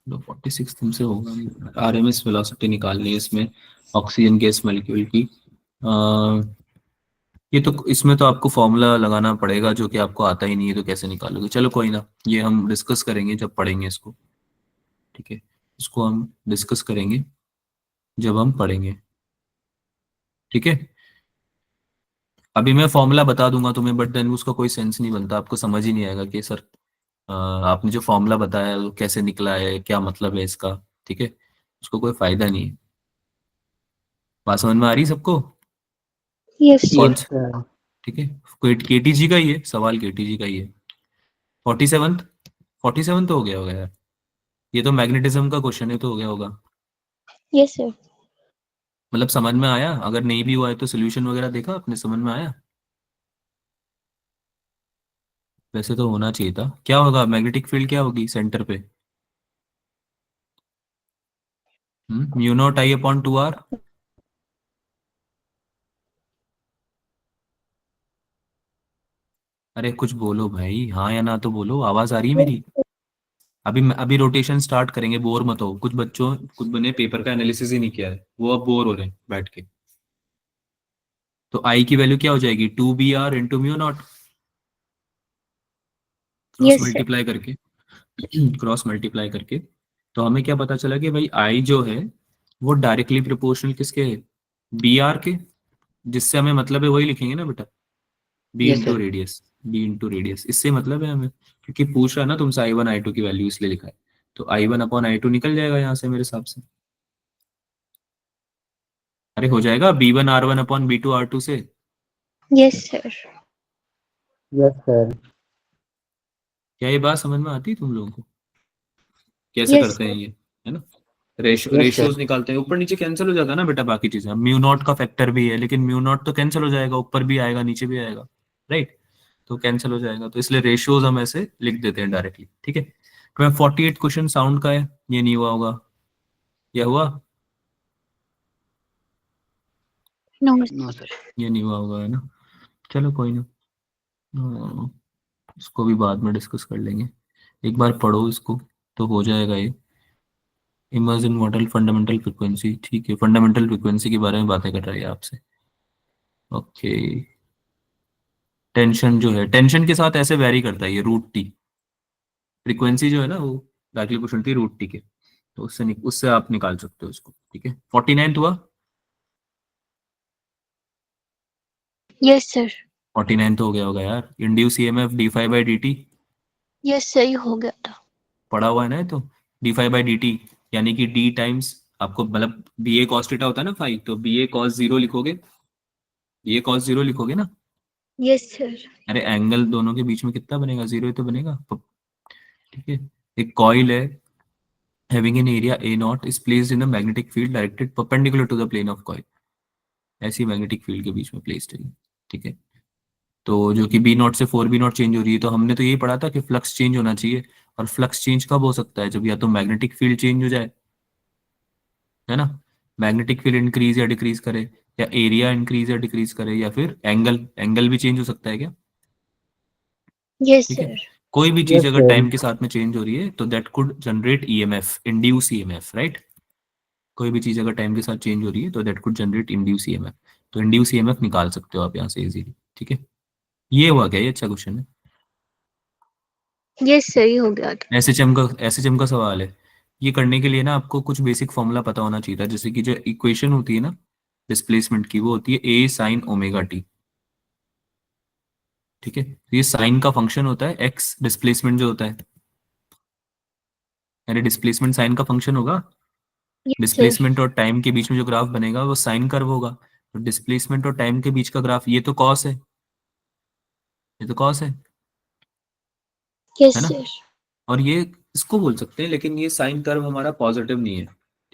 तो 46 तुमसे होगा। आरएमएस वेलोसिटी निकालनी है इसमें ऑक्सीजन गैस मॉलिक्यूल की। ये तो इसमें तो आपको फॉर्मूला लगाना पड़ेगा जो कि आपको आता ही नहीं है, तो कैसे निकालोगे। चलो कोई ना, ये हम डिस्कस करेंगे जब पढ़ेंगे इसको, ठीक है। इसको हम डिस्कस करेंगे जब हम पढ़ेंगे, ठीक है। अभी मैं फॉर्मूला बता दूंगा तुम्हें, बट देन उसका कोई सेंस नहीं बनता, आपको समझ ही नहीं आएगा कि सर आपने जो फॉर्मूला बताया है वो कैसे निकला है, क्या मतलब है इसका, ठीक है। उसको कोई फायदा नहीं है। बात समझ में आ रही है सबको? यस कौन Yes, सर। सा? sir. ठीक है, कोई केटीजी का ही है सवाल, केटीजी का ही है। 47, 47 तो हो गया होगा यार, ये तो मैग्नेटिज्म का क्वेश्चन है तो हो गया होगा। Yes sir. मतलब समझ में आया? अगर नहीं भी हुआ है तो सोल्यूशन वगैरह देखा आपने, समझ में आया? वैसे तो होना चाहिए था। क्या होगा मैग्नेटिक फील्ड, क्या होगी सेंटर पे? Mu naught I upon 2 R. अरे कुछ बोलो भाई, हाँ या ना तो बोलो, आवाज आ रही है मेरी? अभी रोटेशन स्टार्ट करेंगे, बोर मत हो। कुछ बने पेपर का एनालिसिस ही नहीं किया है, वो अब बोर हो रहे हैं बैठ के। तो आई की वैल्यू क्या हो जाएगी, 2 br × mu naught, cross yes sir. Multiply करके। क्रॉस मल्टीप्लाई करके तो हमें क्या पता चला कि भाई आई जो है वो डायरेक्टली प्रोपोर्शनल किसके है, बी आर के। जिससे हमें मतलब है वही लिखेंगे ना बेटा, B Yes, into sir. Radius. B into radius, इससे मतलब है हमें, क्योंकि पूछ रहा है ना तुमसे आई वन आई टू की वैल्यू, इसलिए लिखा है। तो I one upon I two निकल जाएगा यहाँ से मेरे हिसाब से। अरे हो जाएगा b1r1/b2r2 से। Yes sir. Yes, sir. क्या ये बात समझ में आती है तुम लोगों को? कैसे यस करते हैं सर। ये, है ना। Yes, sir. रेशियोज निकालते हैं, ऊपर नीचे कैंसिल हो जाता है ना बेटा बाकी चीजें। म्यू नॉट का फैक्टर भी है, लेकिन म्यू नॉट तो कैंसिल हो जाएगा, ऊपर भी आएगा नीचे भी आएगा, राइट। तो कैंसिल हो जाएगा, तो इसलिए रेशियोज हम ऐसे लिख देते हैं डायरेक्टली, ठीक है। तो मैं 48 क्वेश्चन साउंड का है, ये नहीं हुआ होगा, या हुआ? नो। No, sir. ये नहीं हुआ होगा, है ना। चलो कोई ना, हाँ, इसको भी बाद में डिस्कस कर लेंगे। एक बार पढ़ो इसको तो हो जाएगा ये। इमर्जन मॉडल फंडामेंटल फ्रिक्वेंसी, ठीक है, फंडामेंटल फ्रिक्वेंसी के बारे में बातें कर रही है आपसे, ओके। टेंशन जो है, टेंशन के साथ ऐसे वैरी करता है ये, √T। फ्रीक्वेंसी जो है ना वो डायरेक्टली प्रोपोर्शनल थी √T के। तो उससे आप निकाल सकते हो इसको, ठीक है। 49 हुआ। Yes sir. 49 तो हो गया होगा यार। इंड्यूस ईएमएफ d∅dt, यस सही हो गया था। पढ़ा हुआ है ना ये तो। d∅dt यानी कि d टाइम्स, आपको मतलब बी ए कॉस थीटा होता है ना फाई, तो बी ए कॉस जीरो लिखोगे, बी ए कॉस जीरो लिखोगे ना। Yes sir. अरे एंगल दोनों के बीच में कितना बनेगा, जीरो ही तो बनेगा, ठीक है। एक कॉइल है having an area A naught is placed in a magnetic field directed perpendicular to the plane of coil। ऐसी मैग्नेटिक फील्ड के बीच में प्लेस्ड है, ठीक है। तो जो कि बी नॉट से 4b0 चेंज हो रही है, तो हमने तो यही पढ़ा था कि फ्लक्स चेंज होना चाहिए। और फ्लक्स चेंज कब हो सकता है, जब या तो मैग्नेटिक फील्ड चेंज हो जाए, है ना, मैग्नेटिक फील्ड इंक्रीज या डिक्रीज करे, या एरिया इंक्रीज या डिक्रीज करे, या फिर एंगल एंगल भी चेंज हो सकता है क्या, यस ठीक है। सर। कोई भी चीज Yes, अगर sir. टाइम के साथ में चेंज हो रही है तो that could generate EMF, induce EMF, right. कोई भी चीज अगर टाइम के साथ चेंज हो रही है तो that could generate induce EMF. तो इंड्यूस ईएमएफ निकाल सकते हो आप यहाँ से इजीली, ठीक है। ये हुआ क्या, ये अच्छा क्वेश्चन है। यस सही हो गया था। एसएचएम का सवाल है। ये करने के लिए ना आपको कुछ बेसिक फॉर्मूला पता होना चाहिए था, जैसे कि जो इक्वेशन होती है ना डिस्प्लेसमेंट की, वो होती है A sin ω t, ठीक है। तो ये साइन का फंक्शन होता है, एक्स डिस्प्लेसमेंट जो होता है, यानी डिस्प्लेसमेंट साइन का फंक्शन होगा। Yes sir. डिस्प्लेसमेंट और टाइम के बीच में जो ग्राफ बनेगा वो साइन कर्व होगा। तो डिस्प्लेसमेंट और टाइम के बीच का ग्राफ, ये तो कॉस है, ये तो कॉस यस है ना। सर। और ये इसको बोल सकते हैं, लेकिन ये साइन कर्व हमारा पॉजिटिव नहीं है,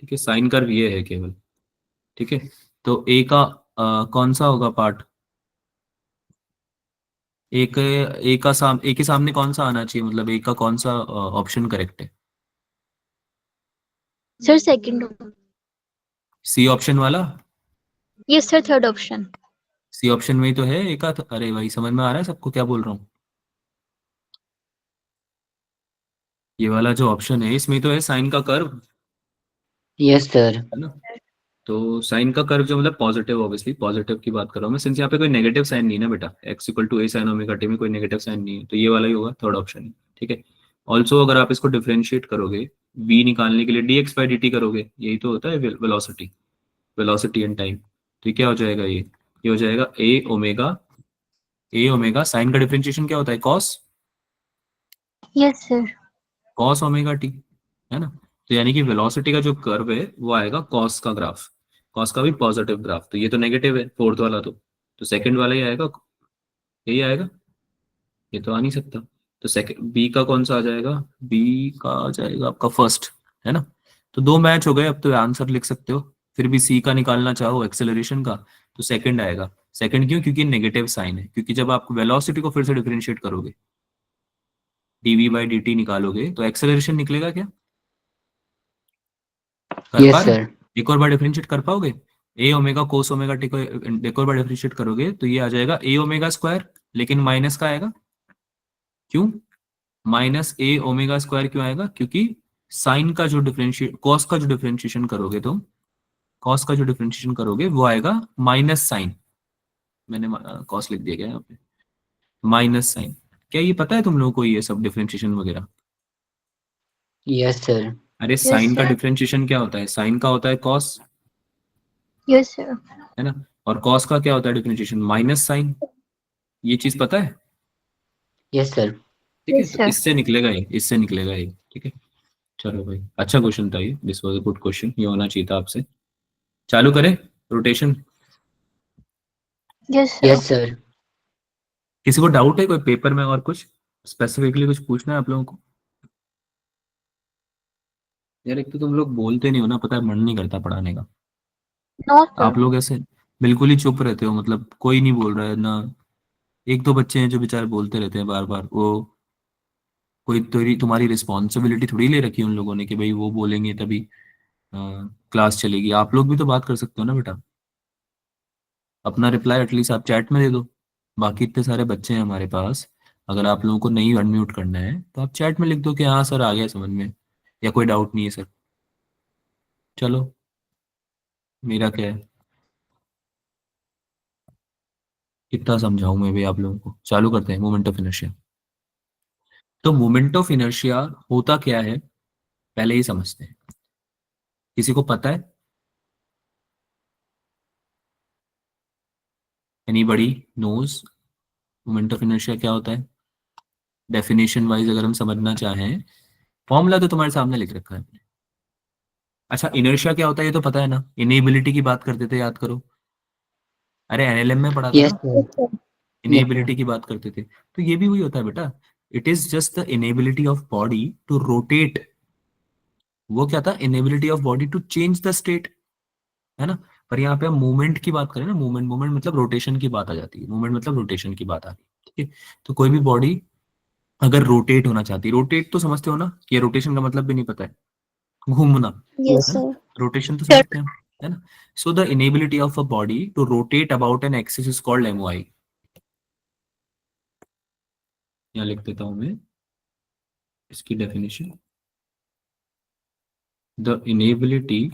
ठीक है, साइन कर्व ये है केवल। ठीक है, तो ए का कौन सा होगा पार्ट? एक ए के सामने कौन सा आना चाहिए, मतलब ए का कौन सा ऑप्शन करेक्ट है? Sir second. सी ऑप्शन वाला? Yes sir, third option. C option में ही तो है ए का, तो अरे भाई समझ में आ रहा है सबको क्या बोल रहा हूँ? ये वाला जो ऑप्शन है इसमें तो है साइन का कर्व, यस सर। है ना? तो साइन का कर्व जो मतलब पॉजिटिव, ऑब्वियसली पॉजिटिव की बात कर रहा हूँ मैं, सिंस यहाँ पे कोई नेगेटिव साइन नहीं है ना बेटा, X equal to A sine omega T में कोई नेगेटिव साइन नहीं है, तो ये वाला ही होगा, थर्ड ऑप्शन है। ठीक है, ऑल्सो अगर आप इसको डिफरेंशिएट करोगे v निकालने के लिए dx बाई dt करोगे, यही तो होता है वेलोसिटी, वेलोसिटी एंड टाइम। तो ये क्या हो जाएगा, ये हो जाएगा ए ओमेगा, साइन का डिफरेंशिएशन क्या होता है, cos, yes sir. Cos omega T, है ना? तो यानी कि वेलोसिटी का जो कर्व है वो आएगा कॉस का ग्राफ, कॉस का भी पॉजिटिव ग्राफ, तो ये तो नेगेटिव है फोर्थ वाला, तो सेकंड वाला ही आएगा, यही आएगा, ये तो आ नहीं सकता। तो सेकंड बी का कौन सा आ जाएगा, बी का आ जाएगा आपका फर्स्ट, है ना? तो दो मैच हो गए, अब तो आंसर लिख सकते हो। फिर भी सी का निकालना चाहो एक्सेलरेशन का, तो सेकंड आएगा। सेकंड क्यों? क्योंकि नेगेटिव साइन है, क्योंकि जब आप वेलोसिटी को फिर से डिफरेंशिएट करोगे, डीवी बाई डी टी निकालोगे, तो एक्सेलरेशन निकलेगा क्या? कर पा यस रहे? सर। एक और बार डिफरेंशिएट कर पाओगे? ए ओमेगा कोस ओमेगा टी को एक और बार डिफरेंशिएट करोगे तो ये आ जाएगा ए ओमेगा स्क्वायर, लेकिन माइनस का आएगा, क्यों? माइनस ए ओमेगा स्क्वायर क्यों आएगा? क्योंकि साइन का जो डिफरेंशिएट, कॉस का जो डिफरेंशिएशन करोगे तुम, कॉस का जो डिफरेंशिएशन करोगे वो आएगा माइनस साइन, मैंने कॉस लिख दिया क्या यहाँ पे, माइनस साइन। क्या ये पता है तुम लोगों को ये सब डिफरेंशिएशन वगैरह? Yes sir. अरे यस साइन का सर। डिफरेंशिएशन क्या होता है, साइन का होता है कॉस, यस सर। है ना? और कॉस का क्या होता है डिफरेंशिएशन, माइनस साइन। ये चीज पता है? Yes sir. ठीक है, यस तो सर। इससे निकलेगा ये, इससे निकलेगा ये। ठीक है, चलो भाई, अच्छा क्वेश्चन था ये, this was a good question, ये होना चाहिए था आपसे। चालू करें rotation? Yes sir. Yes sir. किसी को डाउट है कोई पेपर में और कुछ स्पेसिफिकली कुछ पूछना है आप लोगों को? यार एक तो तुम लोग बोलते नहीं हो ना, पता है मन नहीं करता पढ़ाने का। नो आप सर। लोग ऐसे बिल्कुल ही चुप रहते हो, मतलब कोई नहीं बोल रहा है ना। एक दो बच्चे हैं जो बेचारे बोलते रहते हैं बार बार, वो कोई तुम्हारी रिस्पॉन्सिबिलिटी थोड़ी ले रखी है उन लोगों ने कि भाई वो बोलेंगे तभी क्लास चलेगी। आप लोग भी तो बात कर सकते हो ना बेटा, अपना रिप्लाई एटलीस्ट आप चैट में दे दो। बाकी इतने सारे बच्चे हैं हमारे पास, अगर आप लोगों को नहीं अनम्यूट करना है तो आप चैट में लिख दो कि हाँ सर आ गया समझ में, या कोई डाउट नहीं है सर। चलो, मेरा क्या है, कितना समझाऊं मैं भी आप लोगों को। चालू करते हैं मोमेंट ऑफ इनर्शिया। तो मोमेंट ऑफ इनर्शिया होता क्या है पहले ही समझते हैं। किसी को पता है? Anybody knows moment of inertia क्या होता है? डेफिनेशन वाइज अगर हम समझना चाहें, फॉर्मूला तो तुम्हारे सामने लिख रखा है। अच्छा, इनर्शिया क्या होता है ये तो पता है ना, इनेबिलिटी की बात करते थे, याद करो। अरे एनएलएम में पढ़ा था यस ना, सर। Yes sir. इनेबिलिटी की बात करते थे, तो ये भी वही होता है बेटा। It is just the inability of body to rotate. वो क्या था, inability of body to change the state, है ना? पर यहाँ पे हम मूवमेंट की बात करें ना, मूवमेंट, मूवमेंट मतलब रोटेशन की बात आ जाती है, मूवमेंट मतलब रोटेशन की बात आ रही है। ठीक है, तो कोई भी बॉडी अगर रोटेट होना चाहती है, रोटेट तो समझते हो ना, कि रोटेशन का मतलब भी नहीं पता है, घूमना, यस है ना? सर। रोटेशन तो सर। समझते हैं हम, है ना? So the inability of a body to rotate about an axis is called MOI. यहाँ लिख देता हूं मैं इसकी definition. The inability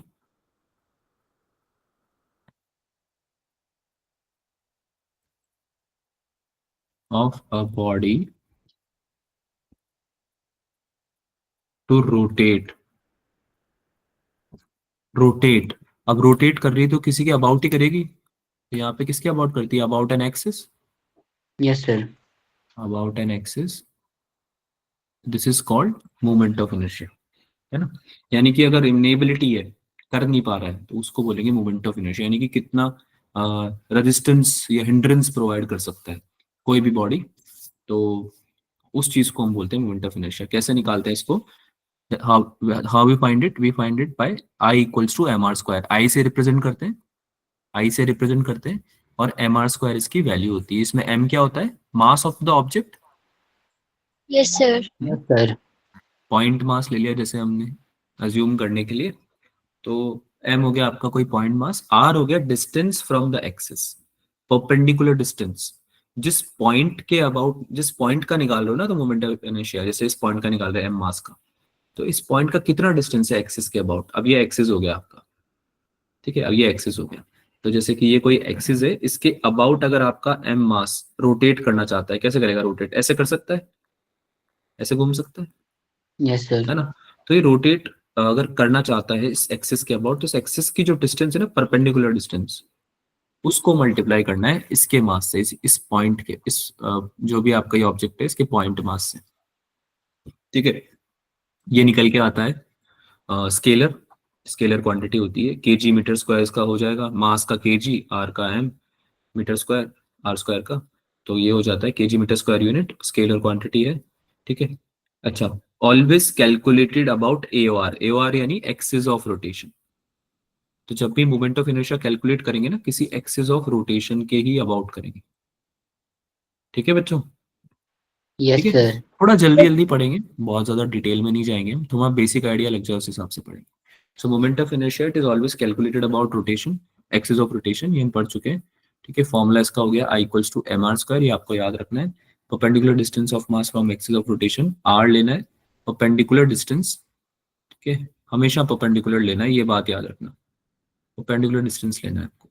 of a body to rotate, rotate, अब रोटेट कर रही है तो किसी के अबाउट ही करेगी, तो यहाँ पे किसके अबाउट करती है, about an axis, yes sir. About an axis, this is called movement of inertia, है ना? यानी कि अगर इनेबिलिटी है, कर नहीं पा रहा है, तो उसको बोलेंगे मूवमेंट ऑफ इनर्शिया, यानी कि कितना रेजिस्टेंस या हिंड्रेंस प्रोवाइड कर सकता है कोई भी बॉडी, तो उस चीज को हम बोलते हैं मूवमेंट ऑफ इनर्शिया। कैसे निकालते हैं इसको, how we find it? We find it by I equals to M R square. I से रिप्रेजेंट करते हैं, आई से रिप्रेजेंट करते हैं, और एम आर स्क्वायर इसकी वैल्यू होती है। इसमें एम क्या होता है? Mass of the object. Yes sir. Yes sir. Point mass ले लिया जैसे हमने अज्यूम करने के लिए, तो एम हो गया आपका कोई पॉइंट मास, आर हो गया distance from the axis, perpendicular distance. जिस पॉइंट के अबाउट, जिस पॉइंट का निकाल रहे हो ना तो मोमेंट ऑफ इनर्शिया, जैसे इस पॉइंट का निकाल रहे हैं एम मास का, तो इस पॉइंट का कितना डिस्टेंस है एक्सिस के अबाउट। अब ये एक्सिस हो गया आपका, ठीक है, अब ये एक्सिस हो गया। तो जैसे कि ये कोई एक्सिस है, इसके अबाउट अगर आपका एम मास रोटेट करना चाहता है, कैसे करेगा रोटेट? ऐसे कर सकता है, ऐसे घूम सकता यस सर। है ना? तो ये रोटेट अगर करना चाहता है इस एक्सिस के अबाउट, तो इस एक्सिस की जो डिस्टेंस है ना, परपेंडिकुलर डिस्टेंस, उसको मल्टीप्लाई करना है इसके मास से, इस पॉइंट के, इस जो भी आपका ये ऑब्जेक्ट है इसके पॉइंट मास से, ठीक है। ये निकल के आता है स्केलर, स्केलर क्वांटिटी होती है, केजी मीटर स्क्वायर इसका हो जाएगा, मास का केजी, आर का M, metre square R square का, तो ये हो जाता है KG metre square unit, scalar quantity है, ठीक है। अच्छा, always calculated about AOR, AOR यानी एक्सिस ऑफ रोटेशन। तो जब भी मोमेंट ऑफ इनर्शिया कैलकुलेट करेंगे ना, किसी एक्सिस ऑफ रोटेशन के ही अबाउट करेंगे, ठीक है बच्चों? ठीक यस है, सर। थोड़ा जल्दी जल्दी पढ़ेंगे, बहुत ज्यादा डिटेल में नहीं जाएंगे हम, तुम्हारा बेसिक आइडिया लग जाए उस हिसाब से पढ़ेंगे। सो moment of inertia it is always calculated about rotation, axis of rotation, ये हम पढ़ चुके हैं, ठीक है। फॉर्मूला इसका हो गया I equals to M R square, ये आपको याद रखना है। Perpendicular distance of mass from axis of rotation, R लेना है, परपेंडिकुलर डिस्टेंस, ठीक है, हमेशा परपेंडिकुलर लेना है, ये बात याद रखना, परपेंडिकुलर डिस्टेंस लेना है आपको,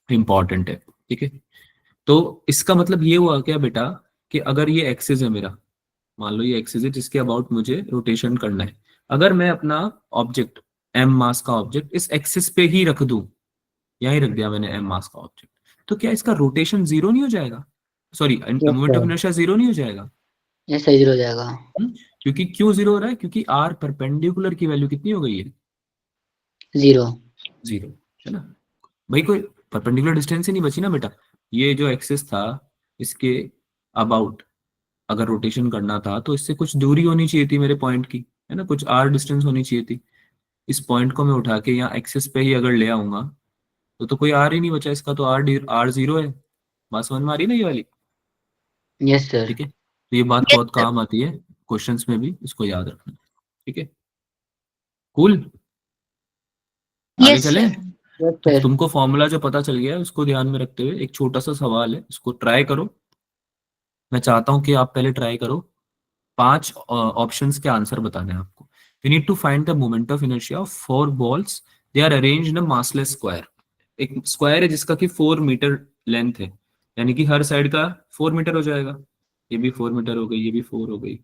इंपॉर्टेंट है, ठीक है। तो इसका मतलब ये हुआ क्या बेटा, कि अगर ये एक्सिस है मेरा, मान लो ये एक्सिस है जिसके अबाउट मुझे रोटेशन करना है, अगर मैं अपना ऑब्जेक्ट, एम मास का ऑब्जेक्ट इस एक्सिस पे ही रख दूं, यहीं रख दिया मैंने एम मास का ऑब्जेक्ट, तो क्या इसका रोटेशन जीरो नहीं हो जाएगा? Sorry, yes moment of sir. Inertia zero नहीं हो जाएगा? यस सर, जीरो हो जाएगा। क्योंकि क्यों जीरो हो रहा है? क्योंकि आर परपेंडिकुलर की वैल्यू कितनी हो गई है? जीरो। जीरो, है ना? भाई कोई परपेंडिकुलर डिस्टेंस ही नहीं बची ना बेटा। ये जो एक्सिस था, इसके अबाउट अगर रोटेशन करना था तो इससे कुछ दूरी होनी चाहिए थी मेरे पॉइंट की, है ना, कुछ आर डिस्टेंस होनी चाहिए थी। इस पॉइंट को मैं उठा के यहाँ एक्सिस पे ही अगर ले आऊंगा, तो कोई आर ही नहीं बचा इसका, तो आर आर जीरो है। बात समझ में आ रही है ना ये वाली? Yes sir. ठीक है, तो ये बात यस बहुत सर। काम आती है क्वेश्चंस में भी, इसको याद रखना, ठीक है। कूल, आगे यस चलें? सर। यस तो सर। तुमको फॉर्मूला जो पता चल गया है उसको ध्यान में रखते हुए एक छोटा सा सवाल है, उसको ट्राई करो। मैं चाहता हूं कि आप पहले ट्राई करो, 5 ऑप्शंस के आंसर बताने हैं आपको। You need to find the moment of inertia of 4 balls, they are arranged in a massless square. एक स्क्वायर है जिसका कि 4 मीटर लेंथ है, यानी कि हर साइड का 4 मीटर हो जाएगा। ये भी 4 मीटर हो गई, ये भी 4 हो गई,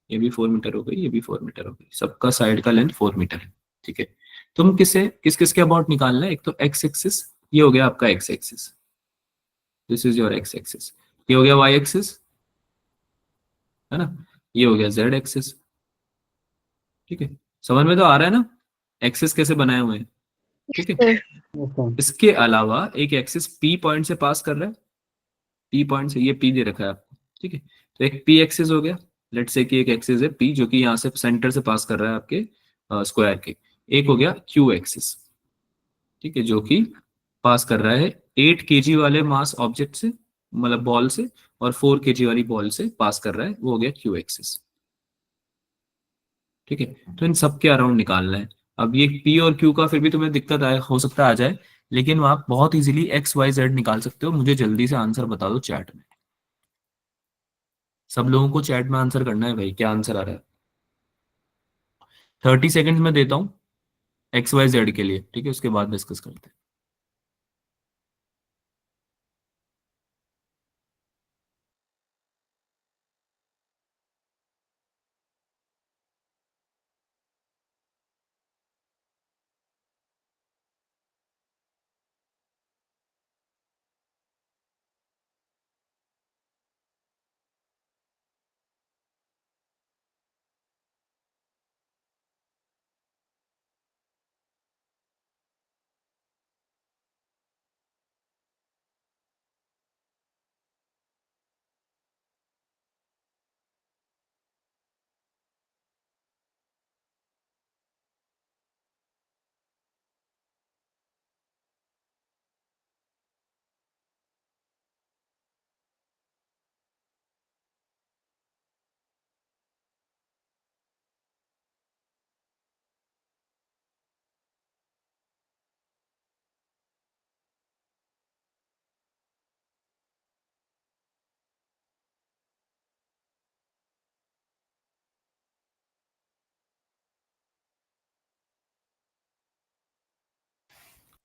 ये भी 4 मीटर हो गई, ये भी 4 मीटर हो गई, सबका साइड का लेंथ 4 मीटर है, ठीक है। तुम किसे किस किस के अबाउट निकालना है? एक तो एक्स एक्सिस, ये हो गया आपका x axis, this is your x axis. ये हो गया वाई एक्सिस, है ना, ये हो गया जेड एक्सिस, ठीक है। समझ में तो आ रहा है ना एक्सिस कैसे बनाए हुए हैं, ठीक है। सर। Yes sir. इसके अलावा एक एक्सिस पी पॉइंट से पास कर रहा है, पी पॉइंट से, ये पी दे रखा है आपको, ठीक है। तो एक पी एक्सिस हो गया, लेट से कि एक एक्सिस है पी जो कि यहाँ से सेंटर से पास कर रहा है आपके स्क्वायर के। एक हो गया क्यू एक्सिस, ठीक है, जो कि पास कर रहा है 8 kg वाले मास ऑब्जेक्ट से, मतलब बॉल से, और 4 kg वाली बॉल से पास कर रहा है, वो हो गया क्यू एक्सिस, ठीक है। तो इन सब के अराउंड निकालना है। अब ये पी और क्यू का फिर भी तुम्हें दिक्कत आए, हो सकता है आ जाए, लेकिन आप बहुत इजीली एक्स वाई जेड निकाल सकते हो। मुझे जल्दी से आंसर बता दो चैट में, सब लोगों को चैट में आंसर करना है भाई, क्या आंसर आ रहा है? 30 सेकेंड में देता हूँ एक्स वाई जेड के लिए, ठीक है, उसके बाद डिस्कस करते हैं।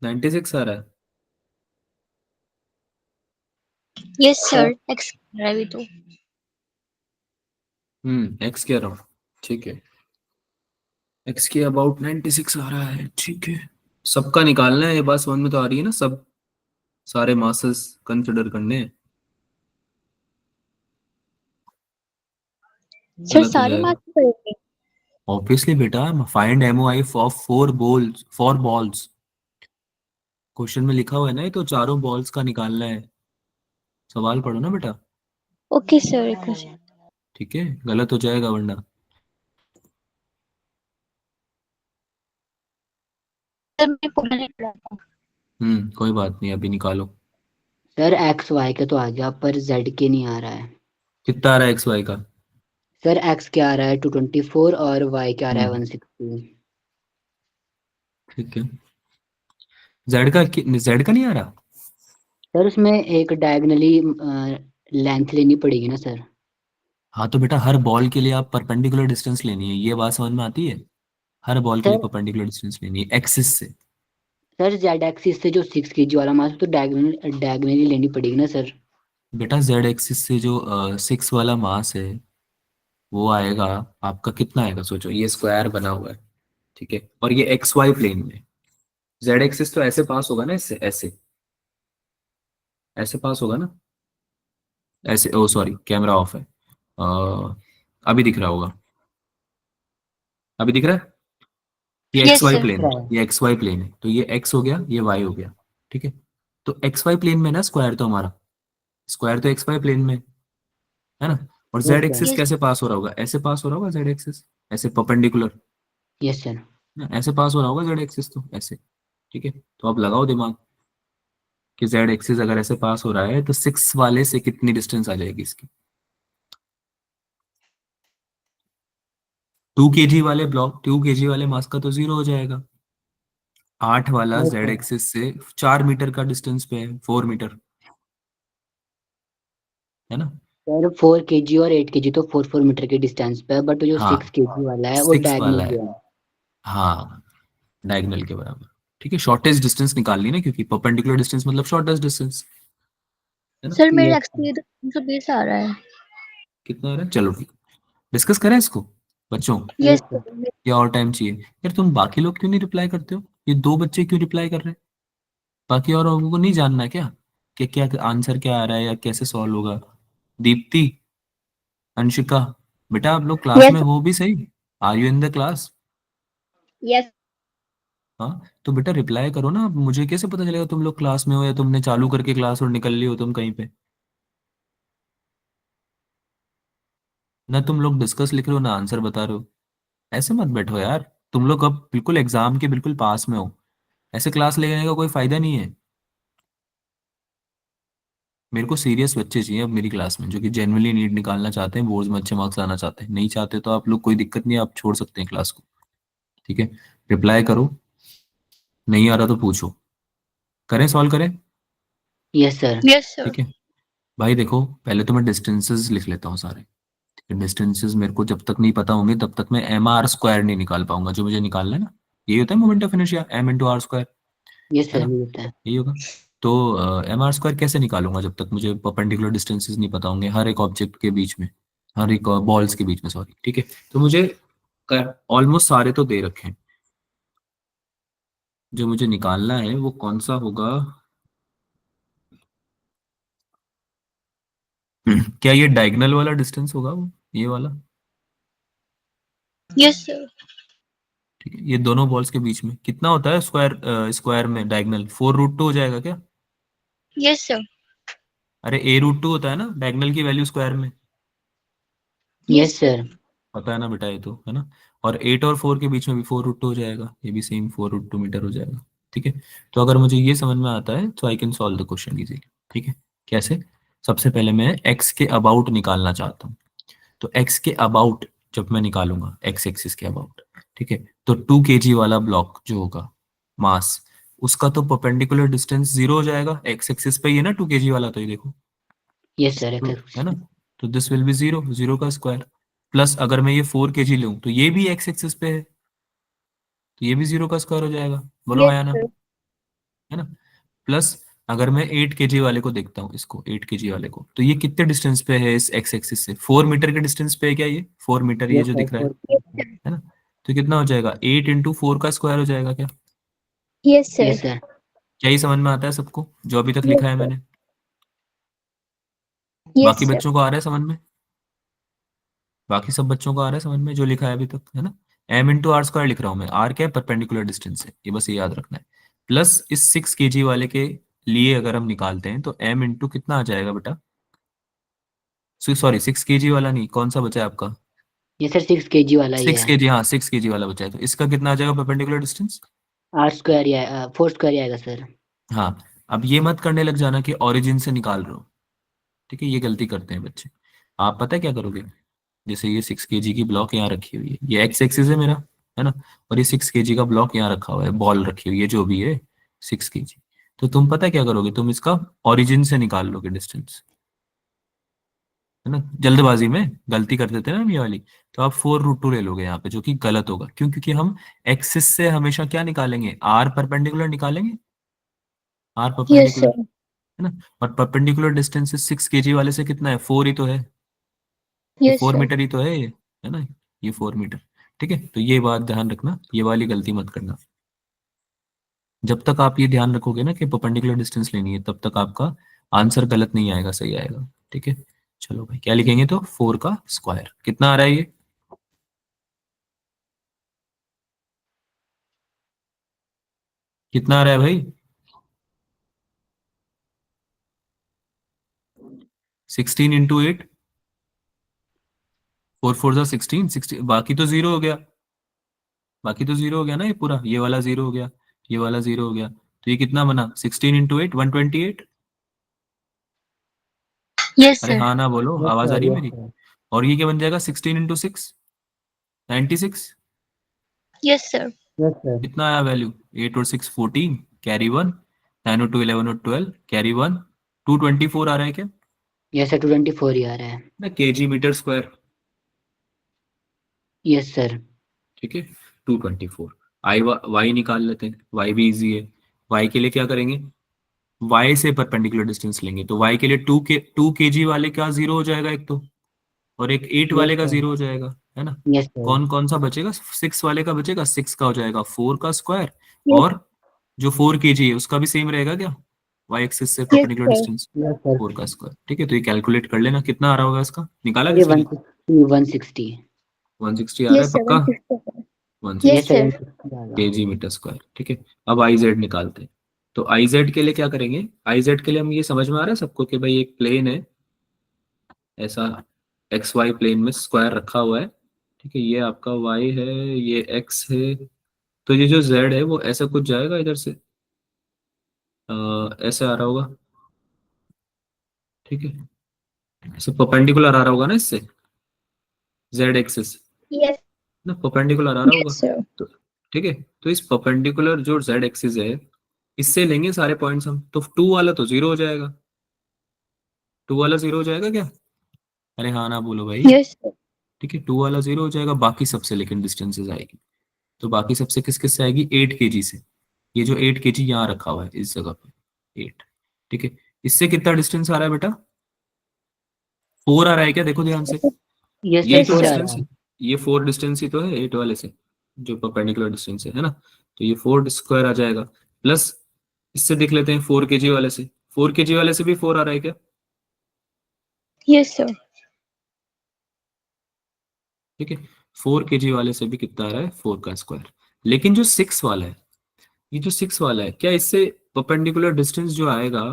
96 आ रहा है। यस सर, एक्स अभी तो। एक्स के अराउंड, ठीक है। एक्स के अबाउट 96 आ रहा है, ठीक है। सबका निकालना है, ये बात समझ में तो आ रही है ना, सब सारे मासेस कंसिडर करने हैं। सर गलत हो सारे जाएगा मार्क्स पड़ेंगे? ऑब्वियसली बेटा। Find MOI of four balls, question में लिखा हुआ है ना, ये तो चारों बॉल्स का निकालना है। सवाल पढ़ो ना बेटा, ओके सर, एक मिनट। ठीक है, गलत हो जाएगा वरना। सर मैं पूरा नहीं पढ़ा था। कोई बात नहीं, अभी निकालो। सर एक्स वाई का तो आ गया पर जेड के नहीं आ रहा है। कितना आ रहा है एक्स वाई का? सर एक्स के आ रहा है 224 और वाई के आ रहा है हम्म 160। ठीक है। जेड का नहीं आ रहा? सर उसमें एक डायगनली लेंथ लेनी पड़ेगी ना सर। हाँ तो बेटा, हर बॉल के लिए आप परपेंडिकुलर डिस्टेंस लेनी है, ये बात समझ में आती है। हर बॉल के लिए सर परपेंडिकुलर डिस्टेंस लेनी है एक्सिस से। सर जेड एक्सिस से जो 6 kg वाला मास तो डायगनली लेनी पड़ेगी ना सर। बेटा जेड एक्सिस से जो 6 वाला मास है वो आएगा आपका, कितना आएगा सोचो, ये स्क्वायर बना हुआ है, ठीक है, और ये एक्स वाई प्लेन में। जेड एक्सिस तो ऐसे पास होगा ना, इससे ऐसे, ऐसे पास होगा ना, ऐसे। ओ सॉरी, कैमरा ऑफ है। अ, अभी दिख रहा होगा, अभी दिख रहा है। ये X yes Y sir. Plane है, ये एक्स वाई प्लेन है, तो ये एक्स हो गया, ये वाई हो गया, ठीक है। तो एक्स वाई प्लेन में ना स्क्वायर, तो हमारा स्क्वायर तो एक्स वाई प्लेन में है ना। और yes Z sir. Axis yes कैसे पास हो रहा होगा? ऐसे पास हो रहा होगा जेड एक्सिस, ऐसे परपेंडिकुलर यस सर। ना, ऐसे पास हो रहा होगा जेड एक्सिस तो ऐसे, ठीक है। तो आप लगाओ दिमाग कि जेड एक्सिस अगर ऐसे पास हो रहा है तो 6 वाले से कितनी डिस्टेंस आ जाएगी इसकी। 2 kg वाले ब्लॉक, 2 kg वाले मास का तो 0 हो जाएगा। 8 वाला यस जेड सर। एक्सिस से 4 मीटर का डिस्टेंस पे है, 4 मीटर, है ना। सर 4 kg और 8 kg तो 4 4 मीटर के डिस्टेंस पे है बट जो हाँ 6 kg वाला है वो 6 वाला डायगनली है, है। हाँ, डायगोनल के बराबर, ठीक है। शॉर्टेस्ट डिस्टेंस निकालनी ना, क्योंकि परपेंडिकुलर डिस्टेंस मतलब शॉर्टेस्ट डिस्टेंस, है ना। सर मेरे यस एक्स सर। के 320 आ रहा है। कितना आ रहा है, चलो ठीक, डिस्कस करें इसको बच्चों, यस यस सर। सर। या और टाइम चाहिए? यार तुम बाकी लोग क्यों नहीं रिप्लाई करते हो? ये दो बच्चे क्यों रिप्लाई कर रहे हैं? बाकी और लोगों को नहीं जानना है क्या कि क्या आंसर क्या आ रहा है या कैसे सॉल्व होगा? दीप्ति, अंशिका, बेटा आप लोग क्लास में यस। हो भी सही? Are you in the class? Yes. हाँ तो बेटा रिप्लाई करो ना, मुझे कैसे पता चलेगा तुम लोग क्लास में हो या तुमने चालू करके क्लास और निकल ली हो तुम कहीं पे। ना तुम लोग डिस्कस लिख रहे हो ना आंसर बता रहे हो, ऐसे मत बैठो यार। तुम लोग अब बिल्कुल एग्जाम के बिल्कुल पास में हो, ऐसे क्लास लेने का कोई फायदा नहीं है। मेरे को सीरियस बच्चे चाहिए अब मेरी क्लास में, जो कि जेन्युइनली नीट निकालना चाहते हैं, बोर्ड्स में अच्छे मार्क्स लाना चाहते हैं। नहीं चाहते तो आप लोग, कोई दिक्कत नहीं है, आप छोड़ सकते हैं क्लास को, ठीक है। रिप्लाई करो, नहीं आ रहा तो पूछो, करें सॉल्व करें, यस सर। Yes sir. ठीक है। भाई देखो, पहले तो मैं डिस्टेंसेस लिख लेता हूँ सारे। डिस्टेंसेस मेरे को जब तक नहीं पता होंगे तब तक मैं एम आर स्क्वायर नहीं निकाल पाऊंगा, जो मुझे निकालना है ना। यही होता है moment of inertia, M into R square, yes है सर ना, ये होता है। यही होगा। तो एम आर स्क्वायर कैसे निकालूंगा जब तक मुझे परपेंडिकुलर डिस्टेंसेस नहीं पता होंगे हर एक ऑब्जेक्ट के बीच में, हर एक बॉल्स के बीच में, सॉरी, ठीक है। तो मुझे ऑलमोस्ट सारे तो दे रखे हैं, जो मुझे निकालना है वो कौन सा होगा? क्या ये डायगोनल वाला डिस्टेंस होगा वो, ये वाला, यस सर। ठीक है। ये दोनों बॉल्स के बीच में कितना होता है स्क्वायर, स्क्वायर में डायगोनल 4√2 हो जाएगा क्या? Yes sir. अरे a√2 होता है ना डायगोनल की वैल्यू स्क्वायर में, यस यस सर। सर। पता है ना बेटा, ये तो है ना। और 8 और 4 के बीच में भी 4√2 हो जाएगा, ये भी सेम 4√2 मीटर हो जाएगा, ठीक है। तो अगर मुझे ये समझ में आता है तो I can solve the question easily, ठीक है। कैसे? सबसे पहले मैं एक्स के अबाउट निकालना चाहता हूँ। तो एक्स के अबाउट जब मैं निकालूंगा, एक्स एक्सिस के अबाउट, ठीक है, तो 2 kg वाला ब्लॉक जो होगा मास, उसका तो परपेंडिकुलर डिस्टेंस 0 हो जाएगा, एक्स एक्सिस पे ही है ना 2 kg वाला, तो ये देखो, यस सर। तो है ना, तो दिस विल बी 0, 0 का स्क्वायर। प्लस अगर मैं ये 4 kg लूँ तो ये भी एक्स एक्सिस पे है, तो ये भी 0 का स्क्वायर हो जाएगा। बोलो हाँ यस या ना। सर। है ना। प्लस अगर मैं 8 kg वाले को देखता हूँ, इसको 8 kg वाले को, तो ये कितने डिस्टेंस पे है इस एक्स एक्सिस से? 4 मीटर के डिस्टेंस पे है क्या? ये 4 मीटर ये यस जो सर दिख रहा फोर। है ना। तो कितना हो जाएगा? 8 × 4 का स्क्वायर हो जाएगा क्या? Yes sir. Yes sir. क्या ही समझ में आता है सबको जो अभी तक यस लिखा है सर। मैंने? यस बाकी सर। बच्चों को आ रहा है समझ में? बाकी सब बच्चों को आ रहा है समझ में जो लिखा है अभी तक, है ना। m × r² लिख रहा हूँ मैं। r क्या है? परपेंडिकुलर डिस्टेंस है, ये बस ये याद रखना है। प्लस इस 6 kg वाले के लिए अगर हम निकालते हैं तो m इंटू कितना आ जाएगा बेटा? सॉरी 6 kg वाला नहीं, कौन सा बचा है आपका? ये सर 6 kg वाला ही सिक्स है। के जी हाँ 6 kg वाला बचा है, तो इसका कितना आ जाएगा परपेंडिकुलर डिस्टेंस? r² या 4² आएगा सर। हाँ। अब ये मत करने लग जाना कि ओरिजिन से निकाल रहे हो, ठीक है, ये गलती करते हैं बच्चे। आप पता है क्या करोगे? जैसे ये 6 kg की ब्लॉक यहाँ रखी हुई है, ये एक्स एक्सिस है मेरा, है ना। और ये 6 kg का ब्लॉक यहाँ रखा हुआ है, बॉल रखी हुई है जो भी है 6 kg। तो तुम पता है क्या करोगे? तुम इसका ओरिजिन से निकाल लोगे डिस्टेंस, है ना। जल्दबाजी में गलती कर देते हैं ना हम ये वाली। तो आप 4√2 ले लोगे यहाँ पे, जो कि गलत होगा। क्यों? क्योंकि हम एक्सिस से हमेशा क्या निकालेंगे? आर परपेंडिकुलर निकालेंगे, आर यस परपेंडिकुलर, सर। है ना। और परपेंडिकुलर डिस्टेंस 6 kg वाले से कितना है? 4 ही तो है, ये यस फोर सर। मीटर ही तो है ये, है ना। ये 4 मीटर, ठीक है। तो ये बात ध्यान रखना, ये वाली गलती मत करना। जब तक आप ये ध्यान रखोगे ना कि परपेंडिकुलर डिस्टेंस लेनी है, तब तक आपका आंसर गलत नहीं आएगा, सही आएगा, ठीक है। चलो भाई क्या लिखेंगे? तो 4 का स्क्वायर कितना आ रहा है ये? कितना आ रहा है भाई? 16 × 8, 4 4 16, 16, बाकी तो जीरो हो गया। बाकी तो जीरो हो गया ना, ये पूरा, ये वाला जीरो हो गया, ये वाला जीरो हो गया। तो ये कितना बना? 16 × 8 128। यस अरे सर। हाँ ना बोलो, यस आवाज आ सर। रही है यस मेरी? सर। और ये क्या बन जाएगा? 16 × 6 96। Yes sir. Yes sir. कितना आया वैल्यू? 8 और 6 14, कैरी 1, 9 और 2 11 और 12, कैरी 1, 224 आ रहा है क्या? यस सर 224 ही आ रहा है। ना kg/m², यस सर। ठीक है। 224। आई वाई निकाल लेते हैं, वाई भी इजी है। वाई के लिए क्या करेंगे? वाई से परपेंडिकुलर डिस्टेंस लेंगे, तो वाई के लिए 2 kg वाले का जीरो हो जाएगा एक तो, और एक 8 यस वाले का सर। जीरो हो जाएगा, है ना। Yes sir. कौन कौन सा बचेगा? 6 वाले का बचेगा, 6 का हो जाएगा 4 का स्क्वायर। यस। और जो 4 kg है उसका भी सेम रहेगा क्या? वाई एक्सिस से yes perpendicular sir. Distance, yes sir. 4 का स्क्वायर, ठीक है। तो ये कैलकुलेट कर लेना कितना आ रहा होगा इसका, निकाला सर ये किसके लिए? 160 160 आ रहा है यस सर। पक्का? 164। Yes 160 yes sir sir. 160 आ रहा। kg/m², ठीक है। अब आई जेड निकालते हैं। तो आई जेड के लिए क्या करेंगे? आई जेड के लिए हम, ये समझ में आ रहा है सबको कि भाई एक प्लेन है ऐसा, एक्स वाई प्लेन में स्क्वायर रखा हुआ है, ठीक है। ये आपका वाई है, ये एक्स है। तो ये जो जेड है वो ऐसा कुछ जाएगा इधर से, ऐसे आ रहा होगा, ठीक है। ऐसे परपेंडिकुलर आ रहा होगा ना इससे, जेड एक्सिस यस। ना, परपेंडिकुलर आ रहा होगा। Yes sir. तो ठीक है, तो इस परपेंडिकुलर जो जेड एक्सिस है, इससे लेंगे सारे पॉइंट्स हम, तो 2 वाला तो जीरो हो जाएगा। 2 वाला जीरो हो जाएगा क्या? अरे हाँ ना बोलो भाई। Yes sir. ठीक है, 2 वाला जीरो हो जाएगा, बाकी सबसे लेकिन डिस्टेंसेस आएगी। तो बाकी सबसे किस किस से आएगी? 8 kg से। ये जो 8 kg यहाँ रखा हुआ है इस जगह पे, 8, ठीक है। इससे कितना डिस्टेंस आ रहा है बेटा? 4 आ रहा है क्या? देखो ध्यान से, यस सर यही यस तो 4 आ सर। डिस्टेंस रहा है। है। ये 4 डिस्टेंस ही तो है 8 वाले से, जो परपेंडिकुलर डिस्टेंस है ना। तो ये 4 स्क्वायर आ जाएगा। प्लस इससे देख लेते हैं 4 kg वाले से, 4 kg वाले से भी 4 आ रहा है क्या? Yes sir. ठीक है, 4 kg वाले से भी कितना आ रहा है? 4 का स्क्वायर। लेकिन जो 6 वाला है, ये जो 6 वाला है, क्या इससे परपेंडिकुलर डिस्टेंस जो आएगा,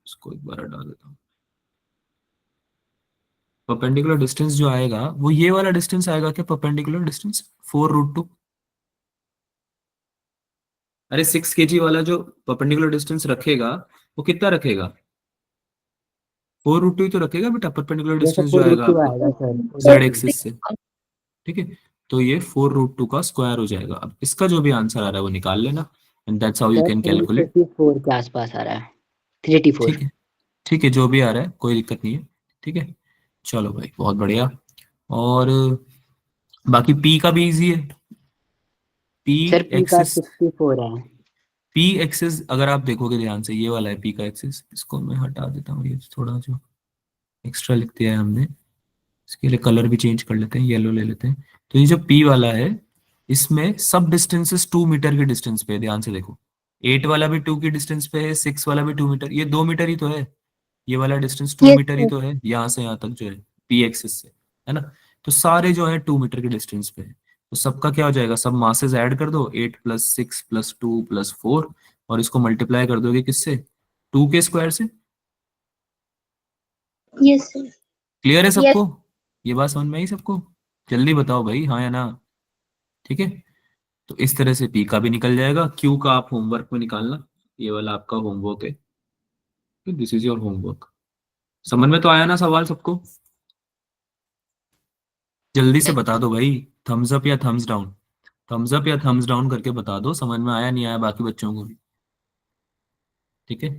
इसको एक बार डाल देता हूँ। परपेंडिकुलर डिस्टेंस जो आएगा वो ये वाला डिस्टेंस आएगा क्या? Perpendicular distance 4√2। अरे 6 kg वाला जो परपेंडिकुलर डिस्टेंस रखेगा, वो कितना रखेगा? 4√2 ही तो रखेगा बेटा, परपेंडिकुलर यस सर डिस्टेंस जो आएगा 4√2 आपका आएगा सर जेड 4√2। एक्सिस से, ठीक है। तो ये 4√2 का स्क्वायर हो जाएगा। अब इसका जो भी आंसर आ रहा है वो निकाल लेना, and that's how you sir can calculate. 384 के आसपास आ रहा है। 384। ठीक है, ठीक है, जो भी आ रहा है कोई दिक्कत नहीं है, ठीक है। चलो भाई बहुत बढ़िया। और बाकी पी का भी इजी है। पी सर पी का एक्सिस, 64 है। पी एक्सिस अगर आप देखोगे ध्यान से, ये वाला है पी का एक्सिस, इसको मैं हटा देता हूँ, ये थोड़ा जो एक्स्ट्रा लिख दिया है हमने, इसके लिए कलर भी चेंज कर लेते हैं, येलो ले लेते हैं। तो ये जो पी वाला है, इसमें सब डिस्टेंसेस 2 मीटर के डिस्टेंस पे है, ध्यान से देखो। 8 वाला भी 2 की डिस्टेंस पे है, 6 वाला भी 2 मीटर, ये 2 मीटर ही तो है। ये वाला डिस्टेंस टू यस मीटर ही सर। तो है, यहाँ से यहाँ तक जो है पी एक्सिस से, है ना। तो सारे जो है 2 मीटर के डिस्टेंस पे है। तो सबका क्या हो जाएगा, सब मासेस ऐड कर दो, 8 + 6 + 2 + 4, और इसको मल्टीप्लाई कर दोगे किससे, 2 के स्क्वायर से। Yes sir. क्लियर है यस। सबको, ये बात समझ में आई सबको? जल्दी बताओ भाई, हाँ या ना। ठीक है, तो इस तरह से पी का भी निकल जाएगा। क्यू का आप होमवर्क में निकालना, ये वाला आपका होमवर्क है, दिस इज योर होमवर्क। समझ में तो आया ना सवाल सबको? जल्दी से बता दो भाई, थम्स अप या थम्स डाउन, थम्स अप या थम्स डाउन करके बता दो, समझ में आया नहीं आया बाकी बच्चों को भी। ठीक है,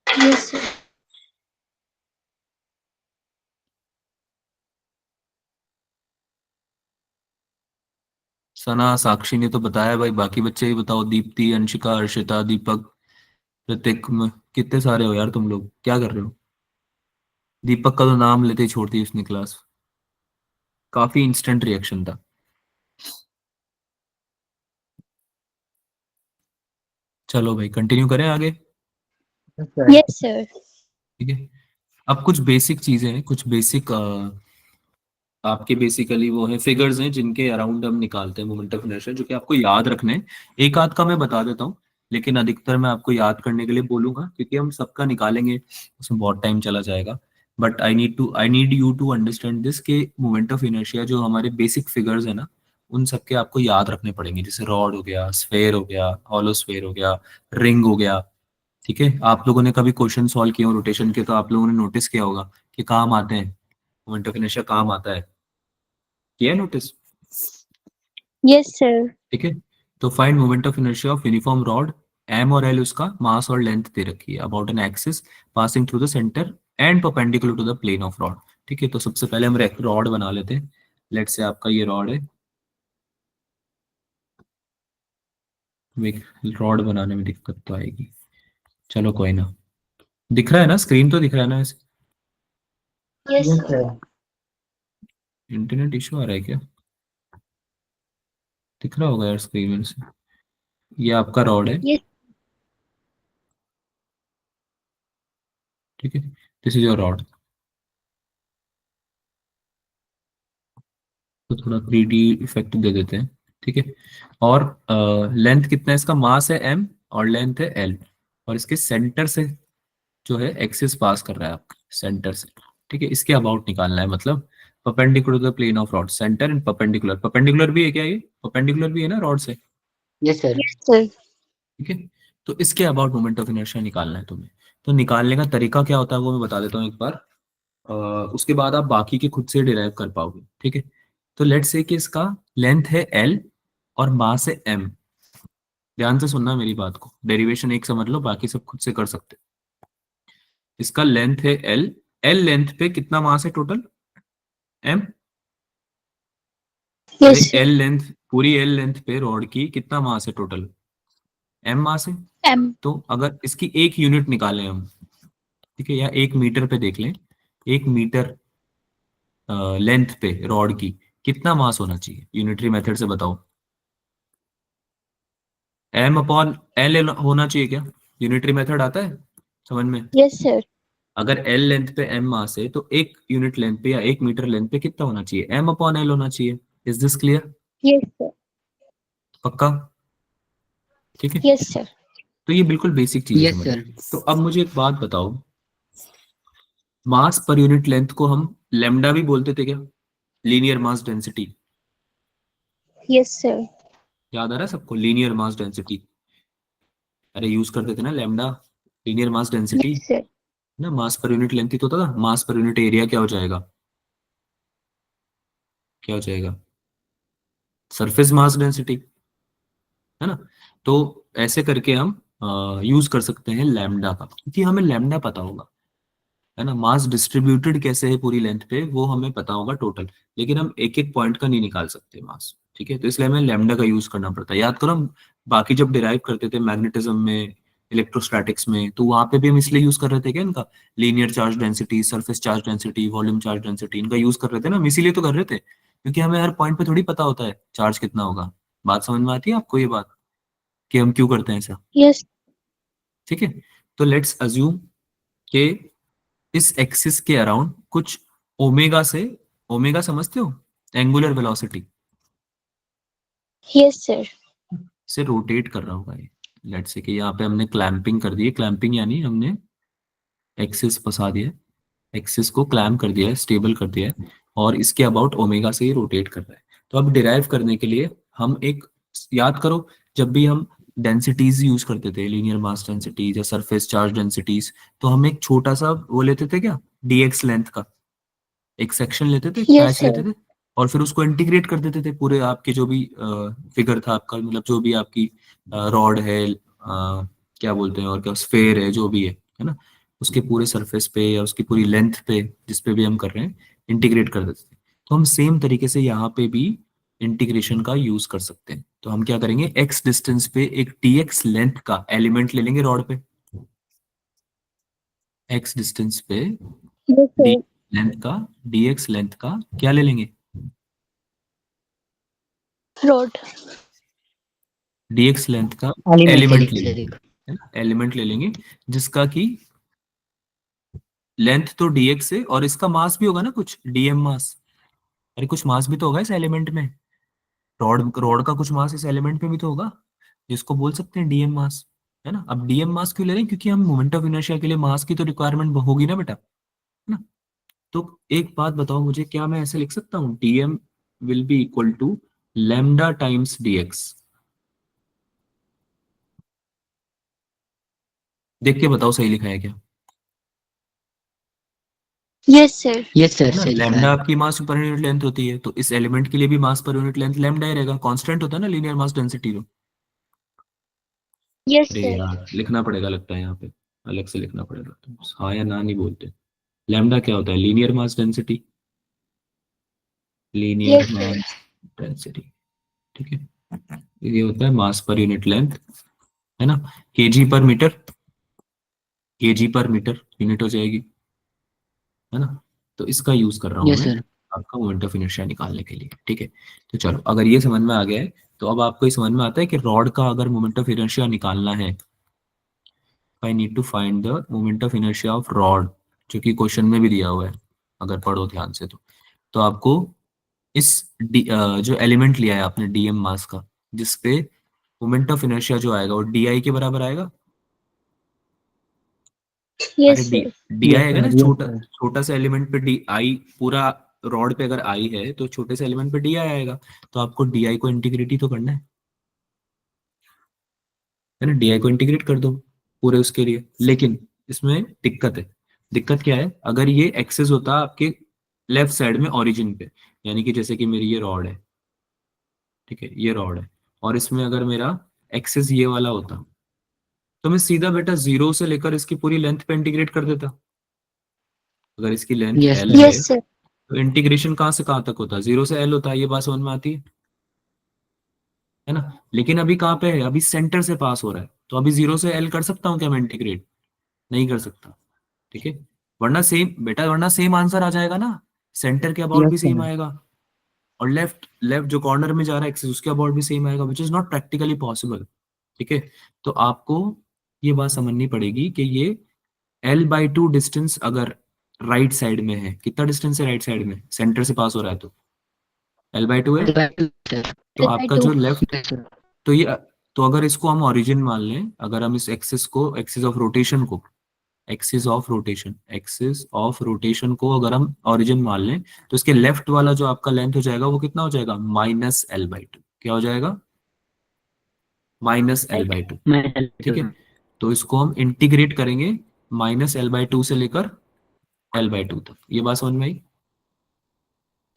यस सर। सना साक्षी ने तो बताया भाई, बाकी बच्चे ही बताओ, दीप्ति, अंशिका, अर्शिता, दीपक, ऋतिक, कितने सारे हो यार तुम लोग, क्या कर रहे हो? दीपक का तो नाम लेते ही छोड़ती है उसने क्लास, काफी इंस्टेंट रिएक्शन था। चलो भाई कंटिन्यू करें आगे। Yes sir. ठीक है, अब कुछ बेसिक चीजें हैं, कुछ बेसिक आपके बेसिकली वो है फिगर्स हैं जिनके अराउंड हम निकालते हैं मोमेंट ऑफ इनर्शिया, जो कि आपको याद रखने हैं। एक आध का मैं बता देता हूँ, लेकिन अधिकतर मैं आपको याद करने के लिए बोलूंगा, क्योंकि हम सबका निकालेंगे उसमें बहुत टाइम चला जाएगा। But I need you to understand this के मोमेंट ऑफ इनर्शिया जो हमारे बेसिक फिगर्स है ना, उन सबके आपको याद रखने पड़ेंगे। जैसे रॉड हो गया, स्फेयर हो गया, हॉलो स्फेयर हो गया, रिंग हो गया। ठीक है, आप लोगों ने कभी क्वेश्चन सॉल्व किए हो रोटेशन के, तो आप लोगों ने नोटिस किया होगा कि काम आते हैं, मोमेंट ऑफ इनर्शिया काम आता है, किया नोटिस? Yes sir. ठीक है, तो find moment of inertia of uniform rod, M और एल उसका मास और लेंथ दे रखी है, about an axis passing through the centre and perpendicular to the plane of rod. ठीक है, तो सबसे पहले हम रॉड बना लेते हैं। लेट से आपका ये रॉड है, रॉड बनाने में दिक्कत तो आएगी, चलो कोई ना। दिख रहा है ना, स्क्रीन तो दिख रहा है ना ऐसे? Yes sir. इंटरनेट इशू आ रहा है क्या? दिख रहा होगा यार स्क्रीन में से। ये आपका रॉड है, यस। ठीक है, दिस इज योर रॉड। तो थोड़ा 3D इफेक्ट दे देते हैं। ठीक है, और लेंथ कितना है इसका, मास है m और लेंथ है l, और इसके सेंटर से जो है एक्सिस पास कर रहा है आपका सेंटर से। ठीक है, इसके अबाउट निकालना है, मतलब perpendicular to the plane of rod, centre and perpendicular, perpendicular भी है क्या, ये परपेंडिकुलर भी है ना रॉड से? Yes sir. Yes sir. ठीक है, तो इसके अबाउट मोमेंट ऑफ इनर्शिया निकालना है तुम्हें। तो निकालने का तरीका क्या होता है वो मैं बता देता हूँ एक बार, उसके बाद आप बाकी के खुद से डिराइव कर पाओगे। ठीक है, तो लेट्स से कि इसका लेंथ है l और मास है m। ध्यान से सुनना मेरी बात को, डेरिवेशन एक समझ लो, बाकी सब खुद से कर सकते हो। इसका लेंथ है l, l लेंथ पे कितना मास है टोटल, m? अरे यस l सर। लेंथ, पूरी l लेंथ पे रॉड की कितना मास है टोटल, m मास है। एम। तो अगर इसकी एक यूनिट निकालें हम, ठीक है, या 1 मीटर पे देख लें, 1 मीटर लेंथ पे रॉड की कितना मास होना चाहिए, यूनिटरी मेथड से बताओ। m/l होना चाहिए क्या, यूनिटरी मेथड आता है समझ में? Yes sir. अगर l लेंथ पे m मास है, तो 1 यूनिट लेंथ पे या 1 मीटर लेंथ पे कितना होना चाहिए, m/l होना चाहिए। Is this clear? Yes sir. पक्का? ठीक है, यस सर। तो ये बिल्कुल बेसिक चीजें यस समझो। सर। तो अब मुझे एक बात बताओ, मास पर यूनिट लेंथ को हम लेमडा भी बोलते थे क्या, linear mass density? Yes sir. याद आ रहा है सबको, लीनियर मास डेंसिटी, अरे यूज करते थे ना lambda, linear mass density, yes sir. ना मास पर यूनिट लेंथ ही तो होता था, मास पर यूनिट एरिया क्या हो जाएगा, क्या हो जाएगा, सरफेस मास डेंसिटी, है ना। तो ऐसे करके हम यूज कर सकते हैं लैम्डा का, क्योंकि हमें लैम्डा पता होगा, है ना। मास डिस्ट्रीब्यूटेड कैसे है पूरी लेंथ पे वो हमें पता होगा टोटल, लेकिन हम एक एक पॉइंट का नहीं निकाल सकते मास। ठीक है, तो इसलिए हमें लैम्डा का यूज करना पड़ता है। याद करो, हम बाकी जब डिराइव करते थे मैग्नेटिज्म में, इलेक्ट्रोस्टैटिक्स में, तो वहां पे भी हम इसलिए यूज कर रहे थे क्या इनका, linear charge density, surface charge density, volume charge density, इनका यूज कर रहे थे ना, हम इसीलिए तो कर रहे थे, क्योंकि हमें हर पॉइंट पे थोड़ी पता होता है चार्ज कितना होगा। बात समझ में आती है आपको ये बात, कि हम क्यों करते हैं ऐसा? यस। ठीक है, तो लेट्स अज्यूम कि इस एक्सिस के अराउंड कुछ ओमेगा से, ओमेगा समझते हो, एंगुलर वेलोसिटी यस सर। से रोटेट कर रहा होगा ये। लेट्स से कि यहाँ पे हमने क्लैंपिंग कर दी है, क्लैंपिंग यानी हमने एक्सिस फंसा दिया है, एक्सिस को क्लैम्प कर दिया है, स्टेबल कर दिया है, और इसके अबाउट ओमेगा से ही रोटेट कर रहा है। तो अब डिराइव करने के लिए हम एक, याद करो, जब भी हम डेंसिटीज यूज करते थे, लीनियर मास डेंसिटीज या सरफेस चार्ज डेंसिटीज, तो हम एक छोटा सा वो लेते थे क्या, डीएक्स लेंथ का एक सेक्शन लेते थे, यस पैच लेते सर। थे, और फिर उसको इंटीग्रेट कर देते थे पूरे आपके जो भी फिगर था आपका, मतलब जो भी आपकी रॉड है, क्या बोलते हैं, और क्या स्फेयर है, जो भी है ना, उसके पूरे सरफेस पे या उसकी पूरी लेंथ पे, जिस पे भी हम कर रहे हैं, इंटीग्रेट कर देते थे। तो हम सेम तरीके से यहाँ पे भी इंटीग्रेशन का यूज कर सकते हैं। तो हम क्या करेंगे, एक्स डिस्टेंस पे एक टीएक्स लेंथ का एलिमेंट ले लेंगे रॉड पे, एक्स डिस्टेंस पे यस डी सर। लेंथ का, डीएक्स लेंथ का क्या ले लेंगे, रॉड। डीएक्स लेंथ का एलिमेंट ले एलिमेंट ले लीजिए सर लेंगे, एक। है ना, एलिमेंट ले लेंगे, जिसका की लेंथ तो डीएक्स है, और इसका मास भी होगा ना कुछ डीएम मास, अरे कुछ मास भी तो होगा इस एलिमेंट में, रॉड रॉड का कुछ मास इस एलिमेंट में भी तो होगा, जिसको बोल सकते हैं डीएम मास, है ना। अब डीएम मास क्यों ले रहे हैं, क्योंकि हम मोमेंट ऑफ इनर्शिया के लिए मास की तो रिक्वायरमेंट होगी ना बेटा, है ना। तो एक बात बताओ मुझे, क्या मैं ऐसे लिख सकता हूँ, DM will be equal to lambda times DX? देख के बताओ सही लिखा है क्या, यस सर। यस सर है ना। सही लिखा लैम्डा है। आपकी मास पर यूनिट लेंथ होती है, तो इस एलिमेंट के लिए भी मास पर यूनिट लेंथ लैम्डा ही रहेगा, कांस्टेंट होता है ना लीनियर मास डेंसिटी तो। यस अरे सर। यार लिखना पड़ेगा लगता है यहाँ पे, अलग से लिखना पड़ेगा, तो हाँ या ना नहीं बोलते। लैम्डा क्या होता है, linear mass density, linear yes sir. Mass density, ठीक है। ये होता है मास पर यूनिट लेंथ, है ना, केजी पर मीटर, केजी पर मीटर यूनिट हो जाएगी, है ना। तो इसका यूज कर रहा हूँ यस मैं सर। आपका मोमेंट ऑफ इनर्शिया निकालने के लिए, ठीक है। तो चलो, अगर ये समझ में आ गया है, तो अब आपको ये समझ में आता है कि रॉड का अगर मोमेंट ऑफ इनर्शिया निकालना है, I need to find the moment of inertia of rod, जो कि क्वेश्चन में भी दिया हुआ है, अगर पढ़ो ध्यान से तो आपको इस जो एलिमेंट लिया है आपने डीएम मास का, जिसपे मोमेंट ऑफ इनर्शिया जो आएगा वो डी आई के बराबर आएगा। अरे yes D sir. D I yes आएगा ना, सर। यस छोटा सर। छोटा सा एलिमेंट पे डी आई, पूरा रॉड पे अगर आई है तो छोटे से एलिमेंट पे डी आई आएगा, तो आपको डी आई को इंटीग्रेट ही तो करना है ना, डी आई को इंटीग्रेट कर दो पूरे उसके लिए। लेकिन इसमें दिक्कत है, दिक्कत क्या है, अगर ये एक्सेस होता आपके लेफ्ट साइड में ओरिजिन पे, यानी कि जैसे कि मेरी ये रॉड है, ठीक है, ये रॉड है, और इसमें अगर मेरा एक्सेस ये वाला होता, तो मैं सीधा बेटा जीरो से लेकर इसकी पूरी लेंथ पे इंटीग्रेट कर देता। अगर इसकी लेंथ यस एल सर। है, यस सर। तो इंटीग्रेशन कहाँ से कहाँ तक होता है, जीरो से एल होता है, ये बात समझ में आती है ना। लेकिन अभी कहाँ पे है, अभी सेंटर से पास हो रहा है, तो अभी जीरो से एल कर सकता हूँ क्या मैं इंटीग्रेट, नहीं कर सकता, ठीक है। वरना सेम बेटा, वरना सेम आंसर आ जाएगा ना, सेंटर के अबाउट यस भी सेम सर। आएगा, और लेफ्ट लेफ्ट जो कॉर्नर में जा रहा है एक्सिस, उसके अबाउट भी सेम आएगा, which is not practically possible, ठीक है। तो आपको ये बात समझनी पड़ेगी कि ये L/2 डिस्टेंस अगर राइट साइड में है, कितना डिस्टेंस है राइट साइड में, सेंटर से पास हो रहा है तो L/2 है, सर। तो एल बाई आपका टू। जो लेफ्ट, यस सर। तो ये, तो अगर इसको हम ओरिजिन मान लें, अगर हम इस एक्सिस को, एक्सिस ऑफ रोटेशन को, एक्सिस ऑफ रोटेशन को अगर हम ओरिजिन मान लें, तो इसके लेफ्ट वाला जो आपका लेंथ हो जाएगा वो कितना हो जाएगा, -L/2, क्या हो जाएगा, -L/2, मैं ठीक है। तो इसको हम इंटीग्रेट करेंगे -L/2 से लेकर L/2 तक, ये बात समझ में आई।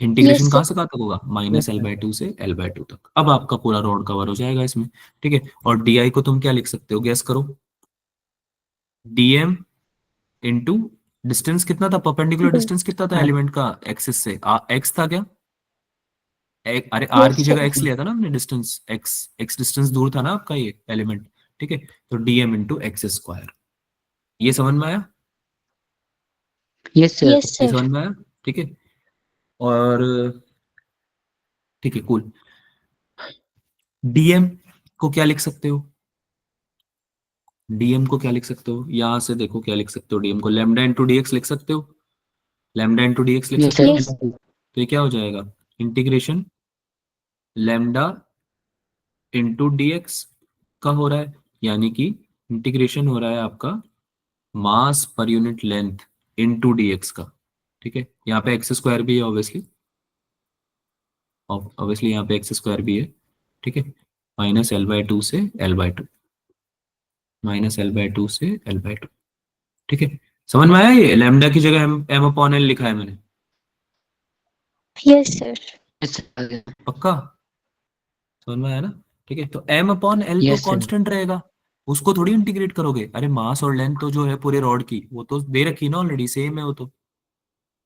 इंटीग्रेशन यस कहाँ सर। से कहाँ तक होगा, yes minus L sir. By two से L/2 तक। अब आपका पूरा रोड कवर हो जाएगा इसमें, ठीक है। और डी आई को तुम क्या लिख सकते हो, गैस करो, डीएम इंटू डिस्टेंस कितना था, परपेंडिकुलर डी। डिस्टेंस कितना था हाँ। एलिमेंट का एक्सिस से, एक्स था क्या, अरे आर Yes, की sir. जगह एक्स लिया था ना हमने, डिस्टेंस एक्स डिस्टेंस दूर था ना आपका ये एलिमेंट, ठीक है, तो डीएम इंटू एक्स स्क्वायर। ये समझ में आया? Yes sir. Yes, ये sir. समझ में आया? ठीक है। और ठीक है, कूल। डीएम को क्या लिख सकते हो? डीएम को क्या लिख सकते हो? यहां से देखो क्या लिख सकते हो, डीएम को लैम्डा इंटू डीएक्स लिख सकते हो, लैम्डा इंटू डीएक्स लिख यस सकते हो। Yes. सर। तो ये क्या हो जाएगा, इंटीग्रेशन लैम्डा इंटू डीएक्स का हो रहा है, यानी कि इंटीग्रेशन हो रहा है आपका मास per unit length into dx का। ठीक है, यहाँ पे एक्स स्क्वायर भी है ऑब्वियसली, ऑब्वियसली यहाँ पे एक्स स्क्वायर भी है। ठीक है, माइनस एल बाई टू से L by to, minus L by to से एल बाई टू। ठीक है, समझ में आया? ये लैम्डा की जगह एम अपॉन एल लिखा है मैंने, Yes, sir. Yes sir. पक्का समझ में आया ना? ठीक है, तो एम अपॉन एल तो यस सर। कांस्टेंट रहेगा, उसको थोड़ी इंटीग्रेट करोगे। अरे मास और लेंथ तो जो है पूरे रॉड की वो तो दे रखी ना ऑलरेडी, सेम है वो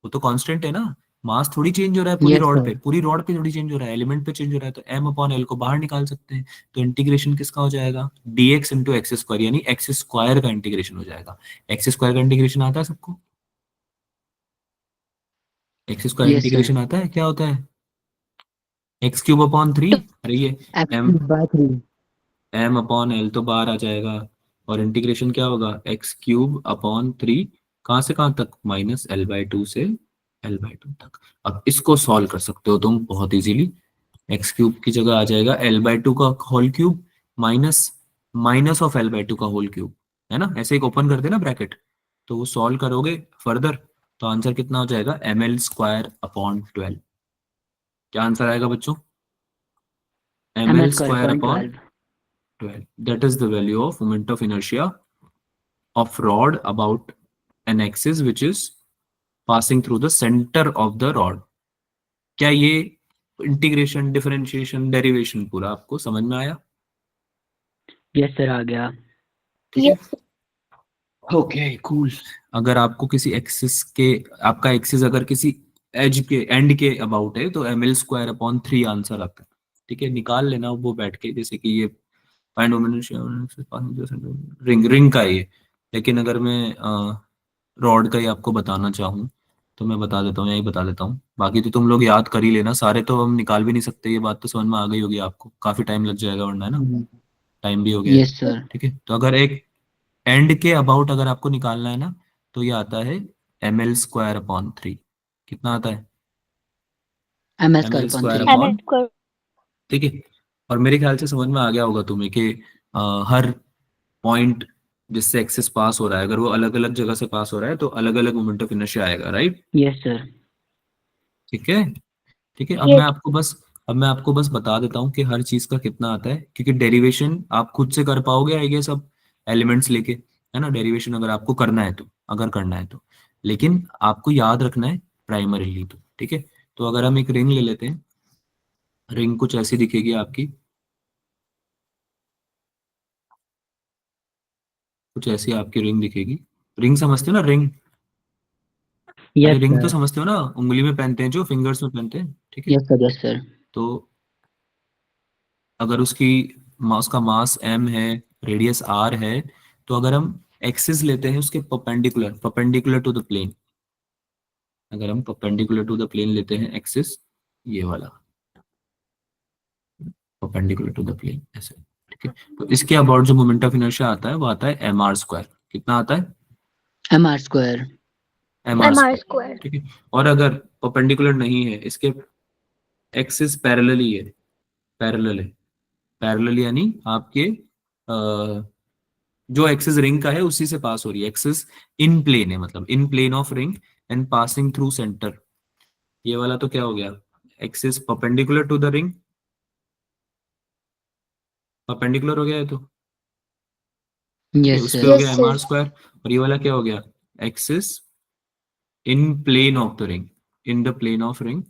तो कांस्टेंट है ना। मास थोड़ी चेंज हो रहा है पूरी यस रॉड सर। पे, पूरी रॉड पे थोड़ी चेंज हो रहा है, एलिमेंट पे चेंज हो रहा है, तो एम अपॉन एल को बाहर निकाल सकते हैं। तो इंटीग्रेशन किसका हो जाएगा, डीएक्स इंटू एक्स स्क्वायर, यानी एक्स स्क्वायर का इंटीग्रेशन हो जाएगा। एक्स स्क्वायर का इंटीग्रेशन आता है सबको? X square yes sir. Integration आता है, क्या होता है? X cube upon three. अरे ये M X by 3। M upon L तो बाहर आ जाएगा, और इंटीग्रेशन क्या होगा, एक्स क्यूब अपॉन थ्री, कहाँ से कहाँ तक, माइनस एल बाई टू से एल बाई टू तक। अब इसको सॉल्व कर सकते हो तुम बहुत इजीली। एक्स क्यूब की जगह आ जाएगा एल बाई टू का whole cube minus minus of L by two का होल क्यूब, है ना, ऐसे एक ओपन कर देना ब्रैकेट, तो वो सॉल्व करोगे फर्दर, तो आंसर कितना हो जाएगा, एम एल स्क्वायर अपॉन 12। क्या आंसर आएगा बच्चों, M M L S square square point upon 12। 12, that is the value of moment of inertia of rod about an axis which is passing through the center of the rod। क्या ये integration differentiation derivation पूरा आपको समझ में आया? Yes sir, आ गया। ठीक है, Yes. Okay cool. अगर आपको किसी एक्सिस के, आपका एक्सिस अगर किसी एज के एंड के अबाउट है, तो M L square upon three answer आता है। ठीक है, निकाल लेना वो बैठ के, जैसे कि ये फाइंड रिंग रिंग का है ये। लेकिन अगर मैं रॉड का ही आपको बताना चाहूँ तो मैं बता देता हूँ, यही बता देता हूँ, बाकी तो तुम लोग याद कर ही लेना, सारे तो हम निकाल भी नहीं सकते, ये बात तो समझ में आ गई होगी आपको, काफी टाइम लग जाएगा वरना, है ना, टाइम भी हो गया है। Yes sir. ठीक है, तो अगर एक एंड के अबाउट अगर आपको निकालना है ना, तो ये आता है M L square upon three. कितना आता है, M S M L square point square 3। MS अपॉन, square. ठीक है। और मेरे ख्याल से समझ में आ गया होगा तुम्हें कि हर पॉइंट जिससे एक्सेस पास हो रहा है, अगर वो अलग अलग जगह से पास हो रहा है तो अलग अलग मोमेंट ऑफ इनर्शिया आएगा, राइट? Yes sir. ठीक है, ठीक है। Yes. अब मैं आपको बस बता देता हूँ कि हर चीज का कितना आता है, क्योंकि डेरिवेशन आप खुद से कर पाओगे आई गेस, सब एलिमेंट्स लेके, है ना, डेरिवेशन अगर आपको करना है तो, अगर करना है तो, लेकिन आपको याद रखना है प्राइमरीली तो। ठीक है, तो अगर हम एक रिंग ले लेते हैं, रिंग कुछ ऐसी दिखेगी आपकी, कुछ ऐसी आपकी रिंग दिखेगी। रिंग समझते हो ना, रिंग? अरे यस रिंग तो सर। समझते हो ना, उंगली में पहनते हैं, जो फिंगर्स में पहनते हैं, ठीक है। Yes sir. Yes sir. तो अगर उसका मास m है, रेडियस r है, तो अगर हम एक्सिस लेते हैं उसके perpendicular perpendicular to the plane, अगर हम परपेंडिकुलर टू द प्लेन लेते हैं एक्सिस, ये वाला परपेंडिकुलर टू द प्लेन ऐसे, ठीक है, तो इसके अबाउट जो मोमेंट ऑफ इनर्शिया आता है वो आता है एम आर स्क्वायर। कितना आता है, M R square. M R MR square. square. ठीक है, और अगर परपेंडिकुलर नहीं है, इसके एक्सिस पैरेलल ही है, पैरेलल है, पैरेलल यानी आपके जो एक्सिस रिंग का है उसी से पास हो रही है, एक्सिस इन प्लेन है, मतलब in plane of ring and passing through centre. ये वाला तो क्या हो गया, axis perpendicular to the ring, perpendicular हो गया है तो, ठीक है, यस उस पे सर। हो Yes, गया एम sir. Are square. और ये वाला क्या हो गया, axis in plane of the ring, in the plane of ring,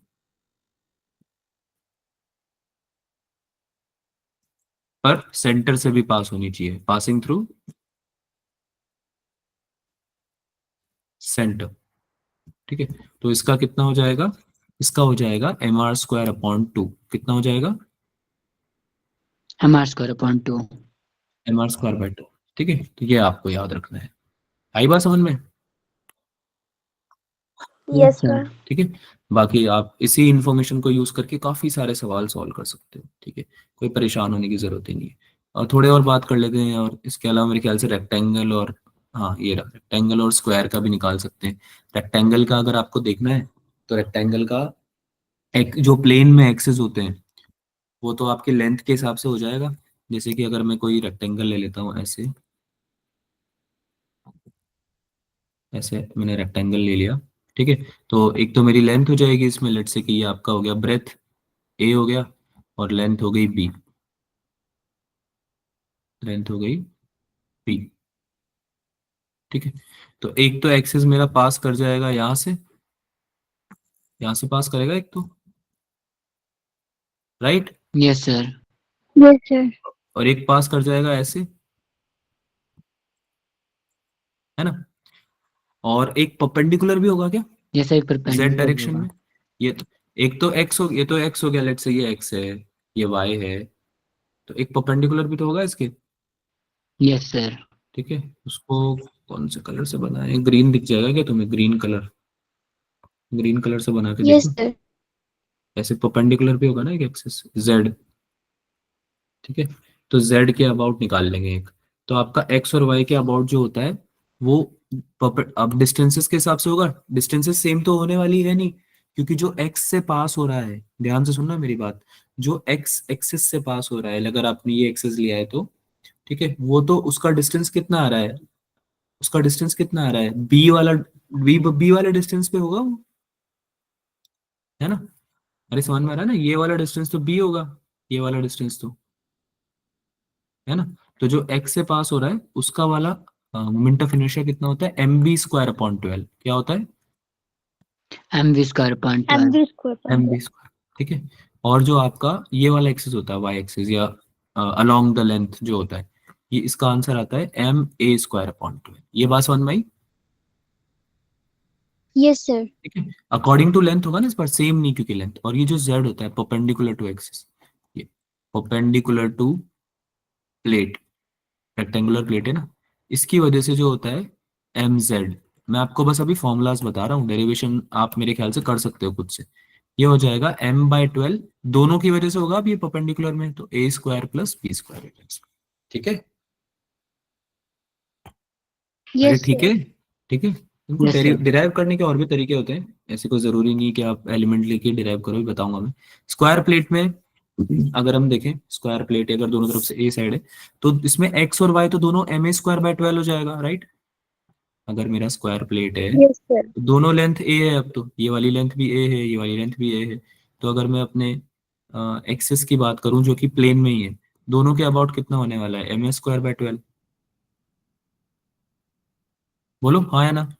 पर सेंटर से भी पास होनी चाहिए, पासिंग थ्रू सेंटर। ठीक है, तो इसका कितना हो जाएगा, इसका हो जाएगा mr² / 2। कितना हो जाएगा? mr²/2। mr²/2। ठीक है, तो ये आपको याद रखना है। आई बात समझ में? Yes sir. सर। ठीक है, बाकी आप इसी इंफॉर्मेशन को यूज करके काफी सारे सवाल सॉल्व कर सकते हो। ठीक है, कोई परेशान होने की जरूरत ही नहीं है। और थोड़े और बात कर लेते हैं, और इसके अलावा मेरे ख्याल से रेक्टेंगल और, हाँ ये रहा, रेक्टेंगल और स्क्वायर का भी निकाल सकते हैं। रेक्टेंगल का अगर आपको देखना है तो रेक्टेंगल का एक जो प्लेन में एक्सेस होते हैं वो तो आपके लेंथ के हिसाब से हो जाएगा। जैसे कि अगर मैं कोई रेक्टेंगल ले लेता हूँ, ऐसे ऐसे मैंने रेक्टेंगल ले लिया। ठीक है, तो एक तो मेरी लेंथ हो जाएगी इसमें, लेट से कि ये आपका हो गया ब्रेथ ए हो गया, और लेंथ हो गई बी, लेंथ हो गई बी। ठीक है, तो एक तो एक्सेस मेरा पास कर जाएगा यहाँ से पास करेगा एक तो, right. Yes sir. Yes sir. और एक पास कर जाएगा ऐसे, है ना। और एक परपेंडिकुलर भी होगा क्या yes sir, Z perpendicular direction होगा। में? ये तो एक तो एक्स हो, ये तो एक्स हो गया, लेट से ये एक्स है, ये वाई है, तो एक परपेंडिकुलर भी तो होगा इसके। Yes sir. ठीक है, उसको कौन से कलर से बनाए? ग्रीन दिख जाएगा क्या तुम्हें? ग्रीन कलर, ग्रीन कलर से बना के यस देखो। सर। ऐसे परपेंडिकुलर भी होगा ना एक एक्सिस जेड। ठीक है, तो जेड के अबाउट निकाल लेंगे एक। तो आपका एक्स और वाई के अबाउट जो होता है वो अब डिस्टेंसेस के हिसाब से होगा। डिस्टेंसेस सेम तो होने वाली है नहीं, क्योंकि जो एक्स से पास हो रहा है, ध्यान से सुनना मेरी बात, जो एक्स एक्सिस से पास हो रहा है, अगर आपने ये एक्सिस लिया है तो, ठीक है, वो तो उसका डिस्टेंस कितना आ रहा है, उसका डिस्टेंस कितना आ रहा है, बी वाला, बी वाले डिस्टेंस पे होगा वो, है ना। अरे समझ में आ रहा है ना, ये वाला डिस्टेंस तो बी होगा, ये वाला डिस्टेंस तो, है ना। तो जो एक्स से पास हो रहा है उसका वाला मोमेंट ऑफ इनर्शिया कितना होता है? mv²/12। क्या होता है? mv²/12। mv² point mv square. ठीक है, और जो आपका ये वाला एक्सिस होता है, वाई एक्सिस या अलोंग द लेंथ जो होता है, ये इसका आंसर आता है ma²/12। ये बात समझ में आई? Yes sir. ठीक है, अकॉर्डिंग टू लेंथ होगा ना इस पर, सेम नहीं, क्योंकि लेंथ, और ये जो जेड होता है परपेंडिकुलर टू एक्सिस, ये perpendicular to plate, rectangular plate है ना, इसकी वजह से जो होता है एम जेड। मैं आपको बस अभी फॉर्मूलाज बता रहा हूँ, डेरिवेशन आप मेरे ख्याल से कर सकते हो खुद से। ये हो जाएगा m/12, दोनों की वजह से होगा, अब ये परपेंडिकुलर में तो a² + b²। ठीक है, अरे यस ठीक सर। है, ठीक है। इनको यस सर। डिराइव करने के और भी तरीके होते हैं, ऐसे कोई जरूरी नहीं कि आप एलिमेंट लेके डिराइव करो, भी बताऊंगा मैं। स्क्वायर प्लेट में अगर हम देखें, स्क्वायर प्लेट अगर दोनों तरफ से ए साइड है, तो इसमें एक्स और वाई तो दोनों ma² / 12 हो जाएगा, राइट। अगर मेरा स्क्वायर प्लेट है यस सर। तो दोनों लेंथ ए है, अब तो ये वाली लेंथ भी ए है, ये वाली लेंथ भी ए है। तो अगर मैं अपने एक्सिस की बात करूं जो कि प्लेन में ही है, दोनों के अबाउट कितना होने वाला है? ma²/12। बोलो हाँ या ना, है ना।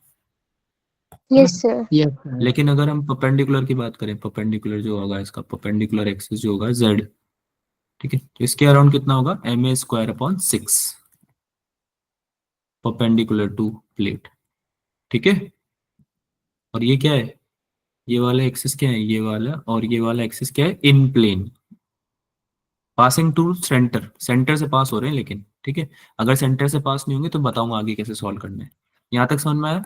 Yes sir. Yes sir. लेकिन अगर हम परपेंडिकुलर की बात करें, परपेंडिकुलर जो होगा इसका परपेंडिकुलर एक्सिस जो होगा जेड, ठीक है, तो इसके अराउंड कितना होगा? ma²/6, perpendicular to plate. ठीक है, और ये क्या है? ये वाला एक्सिस क्या है? ये वाला और ये वाला एक्सिस क्या है? In plane, passing to centre, centre से पास हो रहे हैं लेकिन, ठीक है। अगर सेंटर से पास नहीं होंगे तो बताऊंगा आगे कैसे सॉल्व करना है। यहाँ तक समझ में आया?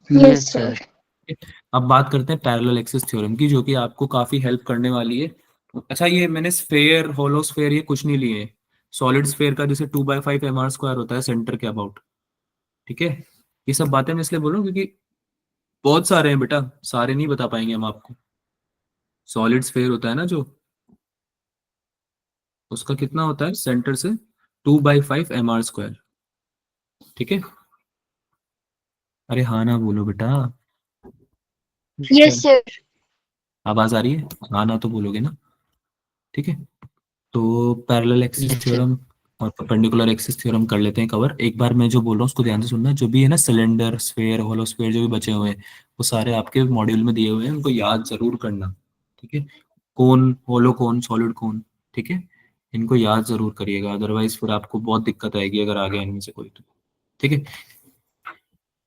Yes yes sir. सर। अब बात करते हैं पैरेलल एक्सिस थ्योरम की, जो कि आपको काफी हेल्प करने वाली है। अच्छा, ये मैंने स्फेयर, होलो स्फेयर, ये कुछ नहीं लिए। सॉलिड स्फेयर का जैसे 2/5 mr² होता है सेंटर के अबाउट, ठीक है। ये सब बातें मैं इसलिए बोल रहा हूँ क्योंकि बहुत सारे हैं बेटा, सारे नहीं बता पाएंगे हम आपको। सॉलिड स्फेयर होता है ना जो, उसका कितना होता है सेंटर से? 2/5 mr²। ठीक है, अरे हाँ ना बोलो बेटा, यस सर। आवाज आ रही है? हाँ ना तो बोलोगे ना। ठीक है, तो parallel axis yes sir. Theorem और परपेंडिकुलर एक्सिस थ्योरम कर लेते हैं कवर। एक बार मैं जो बोल रहा हूँ उसको ध्यान से सुनना, जो भी है ना सिलेंडर, स्फेयर, होलो स्फेयर जो भी बचे हुए हैं, वो सारे आपके मॉड्यूल में दिए हुए हैं, उनको याद जरूर करना। ठीक है, कोन, होलो कोन, सॉलिड कोन, ठीक है, इनको याद जरूर करिएगा, अदरवाइज फिर आपको बहुत दिक्कत आएगी अगर आ गया इनमें से कोई तो। ठीक है,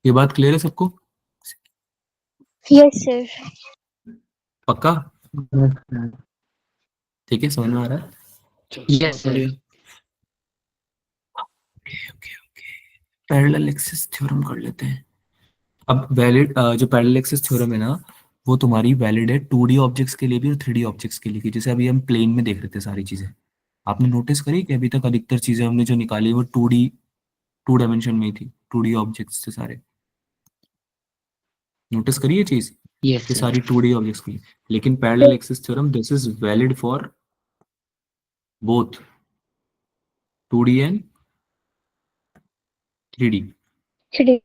ये बात क्लियर है सबको? Yes sir. पक्का? यस ठीक है, समझ में आ रहा है? चलो यस बहुत सर। बढ़िया। Okay okay okay, parallel axis theorem कर लेते हैं। अब वैलिड जो पैरेलल एक्सिस थ्योरम है ना, वो तुम्हारी वैलिड है 2D ऑब्जेक्ट्स के लिए भी और 3D ऑब्जेक्ट्स के लिए भी। जैसे अभी हम प्लेन में देख रहे थे सारी चीजें, आपने नोटिस करी कि अभी तक अधिकतर चीजें हमने जो निकाली वो 2D, 2 डायमेंशन में ही थी, 2D ऑब्जेक्ट्स थे सारे। नोटिस करी ये चीज यस कि सर। सारी 2D ऑब्जेक्ट्स की। लेकिन parallel axis theorem this is valid for both 2D and 3D। Three.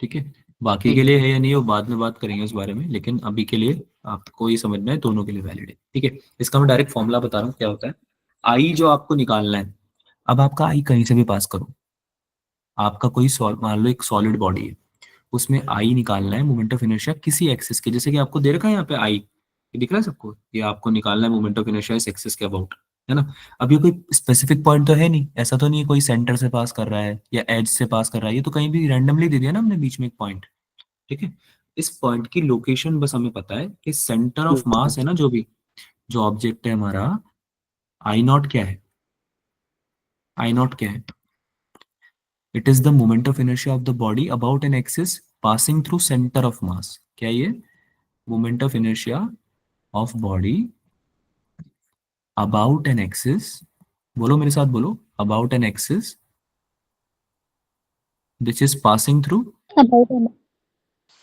ठीक है, बाकी के लिए है या नहीं वो बाद में बात करेंगे उस बारे में, लेकिन अभी के लिए आपको ये समझना है दोनों के लिए वैलिड है। ठीक है, इसका मैं डायरेक्ट फॉर्मूला बता रहा हूँ क्या होता है। आई जो आपको निकालना है, अब आपका आई कहीं से भी पास करो, आपका कोई मान लो एक सॉलिड बॉडी है, उसमें आई निकालना है, मोमेंट ऑफ इनर्शिया किसी एक्सिस के, जैसे कि आपको दे रखा है यहाँ पे आई, ये दिख रहा है सबको, ये आपको निकालना है मोमेंट ऑफ इनर्शिया इस एक्सिस के अबाउट, है ना। अब ये कोई स्पेसिफिक पॉइंट तो है नहीं, ऐसा तो नहीं है कोई सेंटर से पास कर रहा है या एज से पास कर रहा है, ये तो कहीं भी रैंडमली दे दिया ना हमने बीच में एक पॉइंट। ठीक है, इस पॉइंट की लोकेशन बस हमें पता है कि सेंटर ऑफ मास है ना, जो भी जो ऑब्जेक्ट है हमारा, आई नॉट क्या है, आई नॉट क्या है, it is the moment of inertia of the body about an axis passing through centre of mass. क्या ये moment of inertia of body about an axis, बोलो मेरे साथ बोलो, about an axis which is passing through about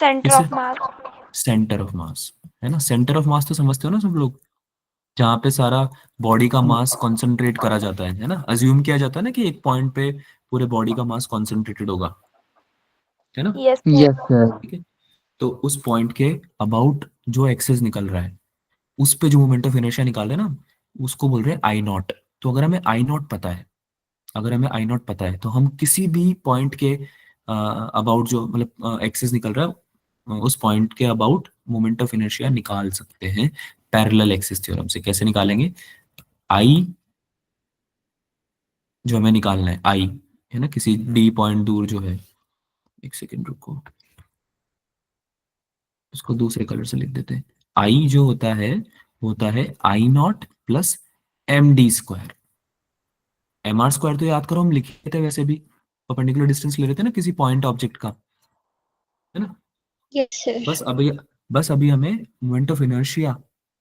centre किस, of mass. Centre of mass, है ना। Centre of मास तो समझते हो ना सब लोग, जहाँ पे सारा बॉडी का मास कॉन्सेंट्रेट करा जाता है ना, अज्यूम किया जाता है ना कि एक पॉइंट पे पूरे बॉडी का मास कॉन्सेंट्रेटेड होगा, है ना। Yes sir. Yes sir. ठीक है, तो उस पॉइंट के अबाउट जो एक्सेस निकल रहा है, उस पे जो मोमेंट ऑफ इनर्शिया निकाल रहे हैं ना, उसको बोल रहे हैं आई नॉट। तो अगर हमें आई नॉट पता है, अगर हमें आई नॉट पता है तो हम किसी भी पॉइंट के अबाउट जो मतलब एक्सेस निकल रहा है, उस पॉइंट के अबाउट मोमेंट ऑफ इनर्शिया निकाल सकते हैं पैरेलल एक्सिस थ्योरम से। कैसे निकालेंगे? आई जो हमें निकालना है, आई है ना, किसी डी पॉइंट दूर जो है, एक सेकेंड रुको, इसको दूसरे कलर से लिख देते हैं। आई जो होता है I nought plus M D square. M R square तो याद करो हम लिखे थे वैसे भी, परपेंडिकुलर डिस्टेंस ले रहे थे ना किसी पॉइंट ऑब्जेक्ट का, है ना। Yes sir. बस अभी हमें moment of inertia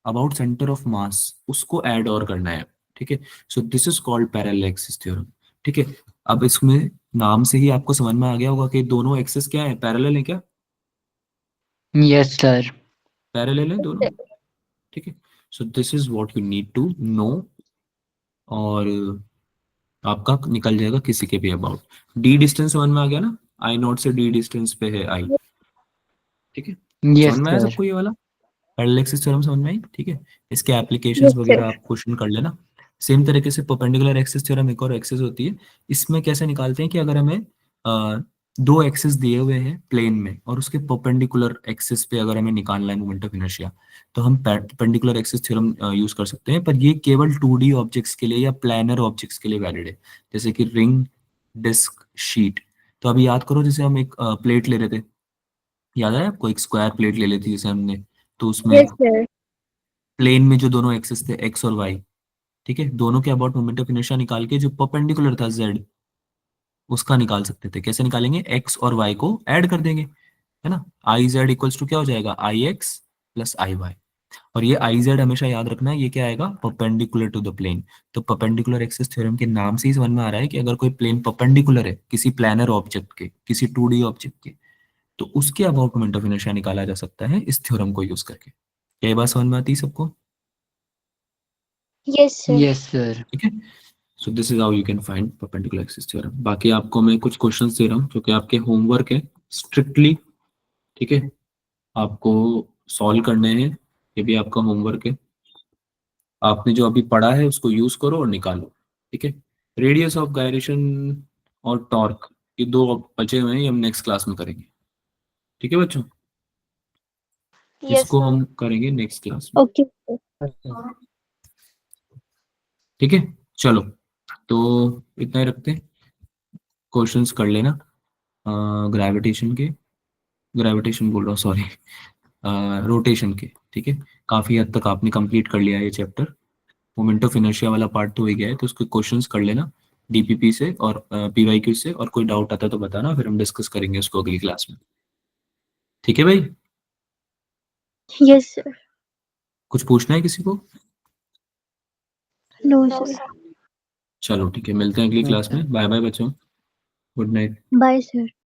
about centre of मास उसको ऐड और करना है। ठीक है, so this is called parallel axis theorem. ठीक है, अब इसमें नाम से ही आपको समझ में आ गया होगा कि दोनों एक्सिस क्या है, पैरेलल है क्या, यस सर। पैरेलल है दोनों। ठीक है, so this is what you need to know, और आपका निकल जाएगा किसी के भी अबाउट। डी डिस्टेंस समझ में आ गया ना, आई नॉट से डी डिस्टेंस पे है आई। ठीक है, समझ यस में आया सर। सबको ये वाला पैरेलल एक्सिस थ्योरम समझ में आई? ठीक है, इसके एप्लीकेशंस यस वगैरह सर। आप क्वेश्चन कर लेना। सेम तरीके से परपेंडिकुलर एक्सिस थ्योरम एक और एक्सिस होती है। इसमें कैसे निकालते हैं कि अगर हमें दो एक्सिस दिए हुए हैं प्लेन में और उसके परपेंडिकुलर एक्सिस पे अगर हमें निकालना है मोमेंट ऑफ इनर्शिया, तो हम परपेंडिकुलर एक्सिस थ्योरम यूज कर सकते हैं। पर ये केवल 2D ऑब्जेक्ट्स के लिए या प्लानर ऑब्जेक्ट्स के लिए वैलिड है, जैसे कि रिंग, डिस्क, शीट। तो अभी याद करो, जैसे हम एक प्लेट ले रहे थे, याद है आपको, एक स्क्वायर प्लेट ले लेती जैसे हमने, तो उसमें यस सर। प्लेन में जो दोनों एक्सिस थे एक्स और वाई, ठीक है, दोनों के अबाउट मोमेंट ऑफ इनर्शिया निकाल के जो परपेंडिकुलर था जेड, उसका निकाल सकते थे। कैसे निकालेंगे? एक्स और वाई को ऐड कर देंगे, है ना। आई जेड इक्वल्स टू क्या हो जाएगा, आई एक्स प्लस आई वाई। और ये आई जेड हमेशा याद रखना है, ये क्या आएगा, परपेंडिकुलर टू द प्लेन। तो परपेंडिकुलर एक्सिस थ्योरम के नाम से ही समझ में आ रहा है कि अगर कोई प्लेन परपेंडिकुलर है किसी प्लानर ऑब्जेक्ट के, किसी 2D ऑब्जेक्ट के, तो उसके अबाउट मोमेंट ऑफ इनर्शिया निकाला जा सकता है इस थ्योरम को यूज करके। क्या ये बात समझ में आती है सबको? Yes sir. Yes sir. ठीक है, so this is how you can find perpendicular axis theorem. बाकी आपको मैं कुछ क्वेश्चंस दे रहा हूँ जो कि आपके होमवर्क है स्ट्रिक्टली। ठीक है, आपको सॉल्व करने हैं, ये भी आपका होमवर्क है। आपने जो अभी पढ़ा है उसको यूज करो और निकालो। ठीक है, रेडियस ऑफ गायरेशन और टॉर्क, ये दो बचे हुए हैं, ये हम नेक्स्ट क्लास में करेंगे। ठीक है बच्चों, यस इसको सर। हम करेंगे नेक्स्ट क्लास में। Okay sir. ठीक है, चलो, तो इतना ही रखते हैं। क्वेश्चंस कर लेना ग्रेविटेशन के, ग्रेविटेशन बोल रहा हूँ सॉरी, रोटेशन के। ठीक है, काफी हद तक आपने कंप्लीट कर लिया है ये चैप्टर। मोमेंट ऑफ इनर्शिया वाला पार्ट तो हो ही गया है, तो उसके क्वेश्चंस कर लेना डीपीपी से और पीवाईक्यू से, और कोई डाउट आता है तो बताना, फिर हम डिस्कस करेंगे उसको अगली क्लास में। ठीक है भाई, यस सर। कुछ पूछना है किसी को? No no sir. सर। चलो ठीक है, मिलते हैं अगली क्लास में। बाय बाय बच्चों, गुड नाइट। Bye sir.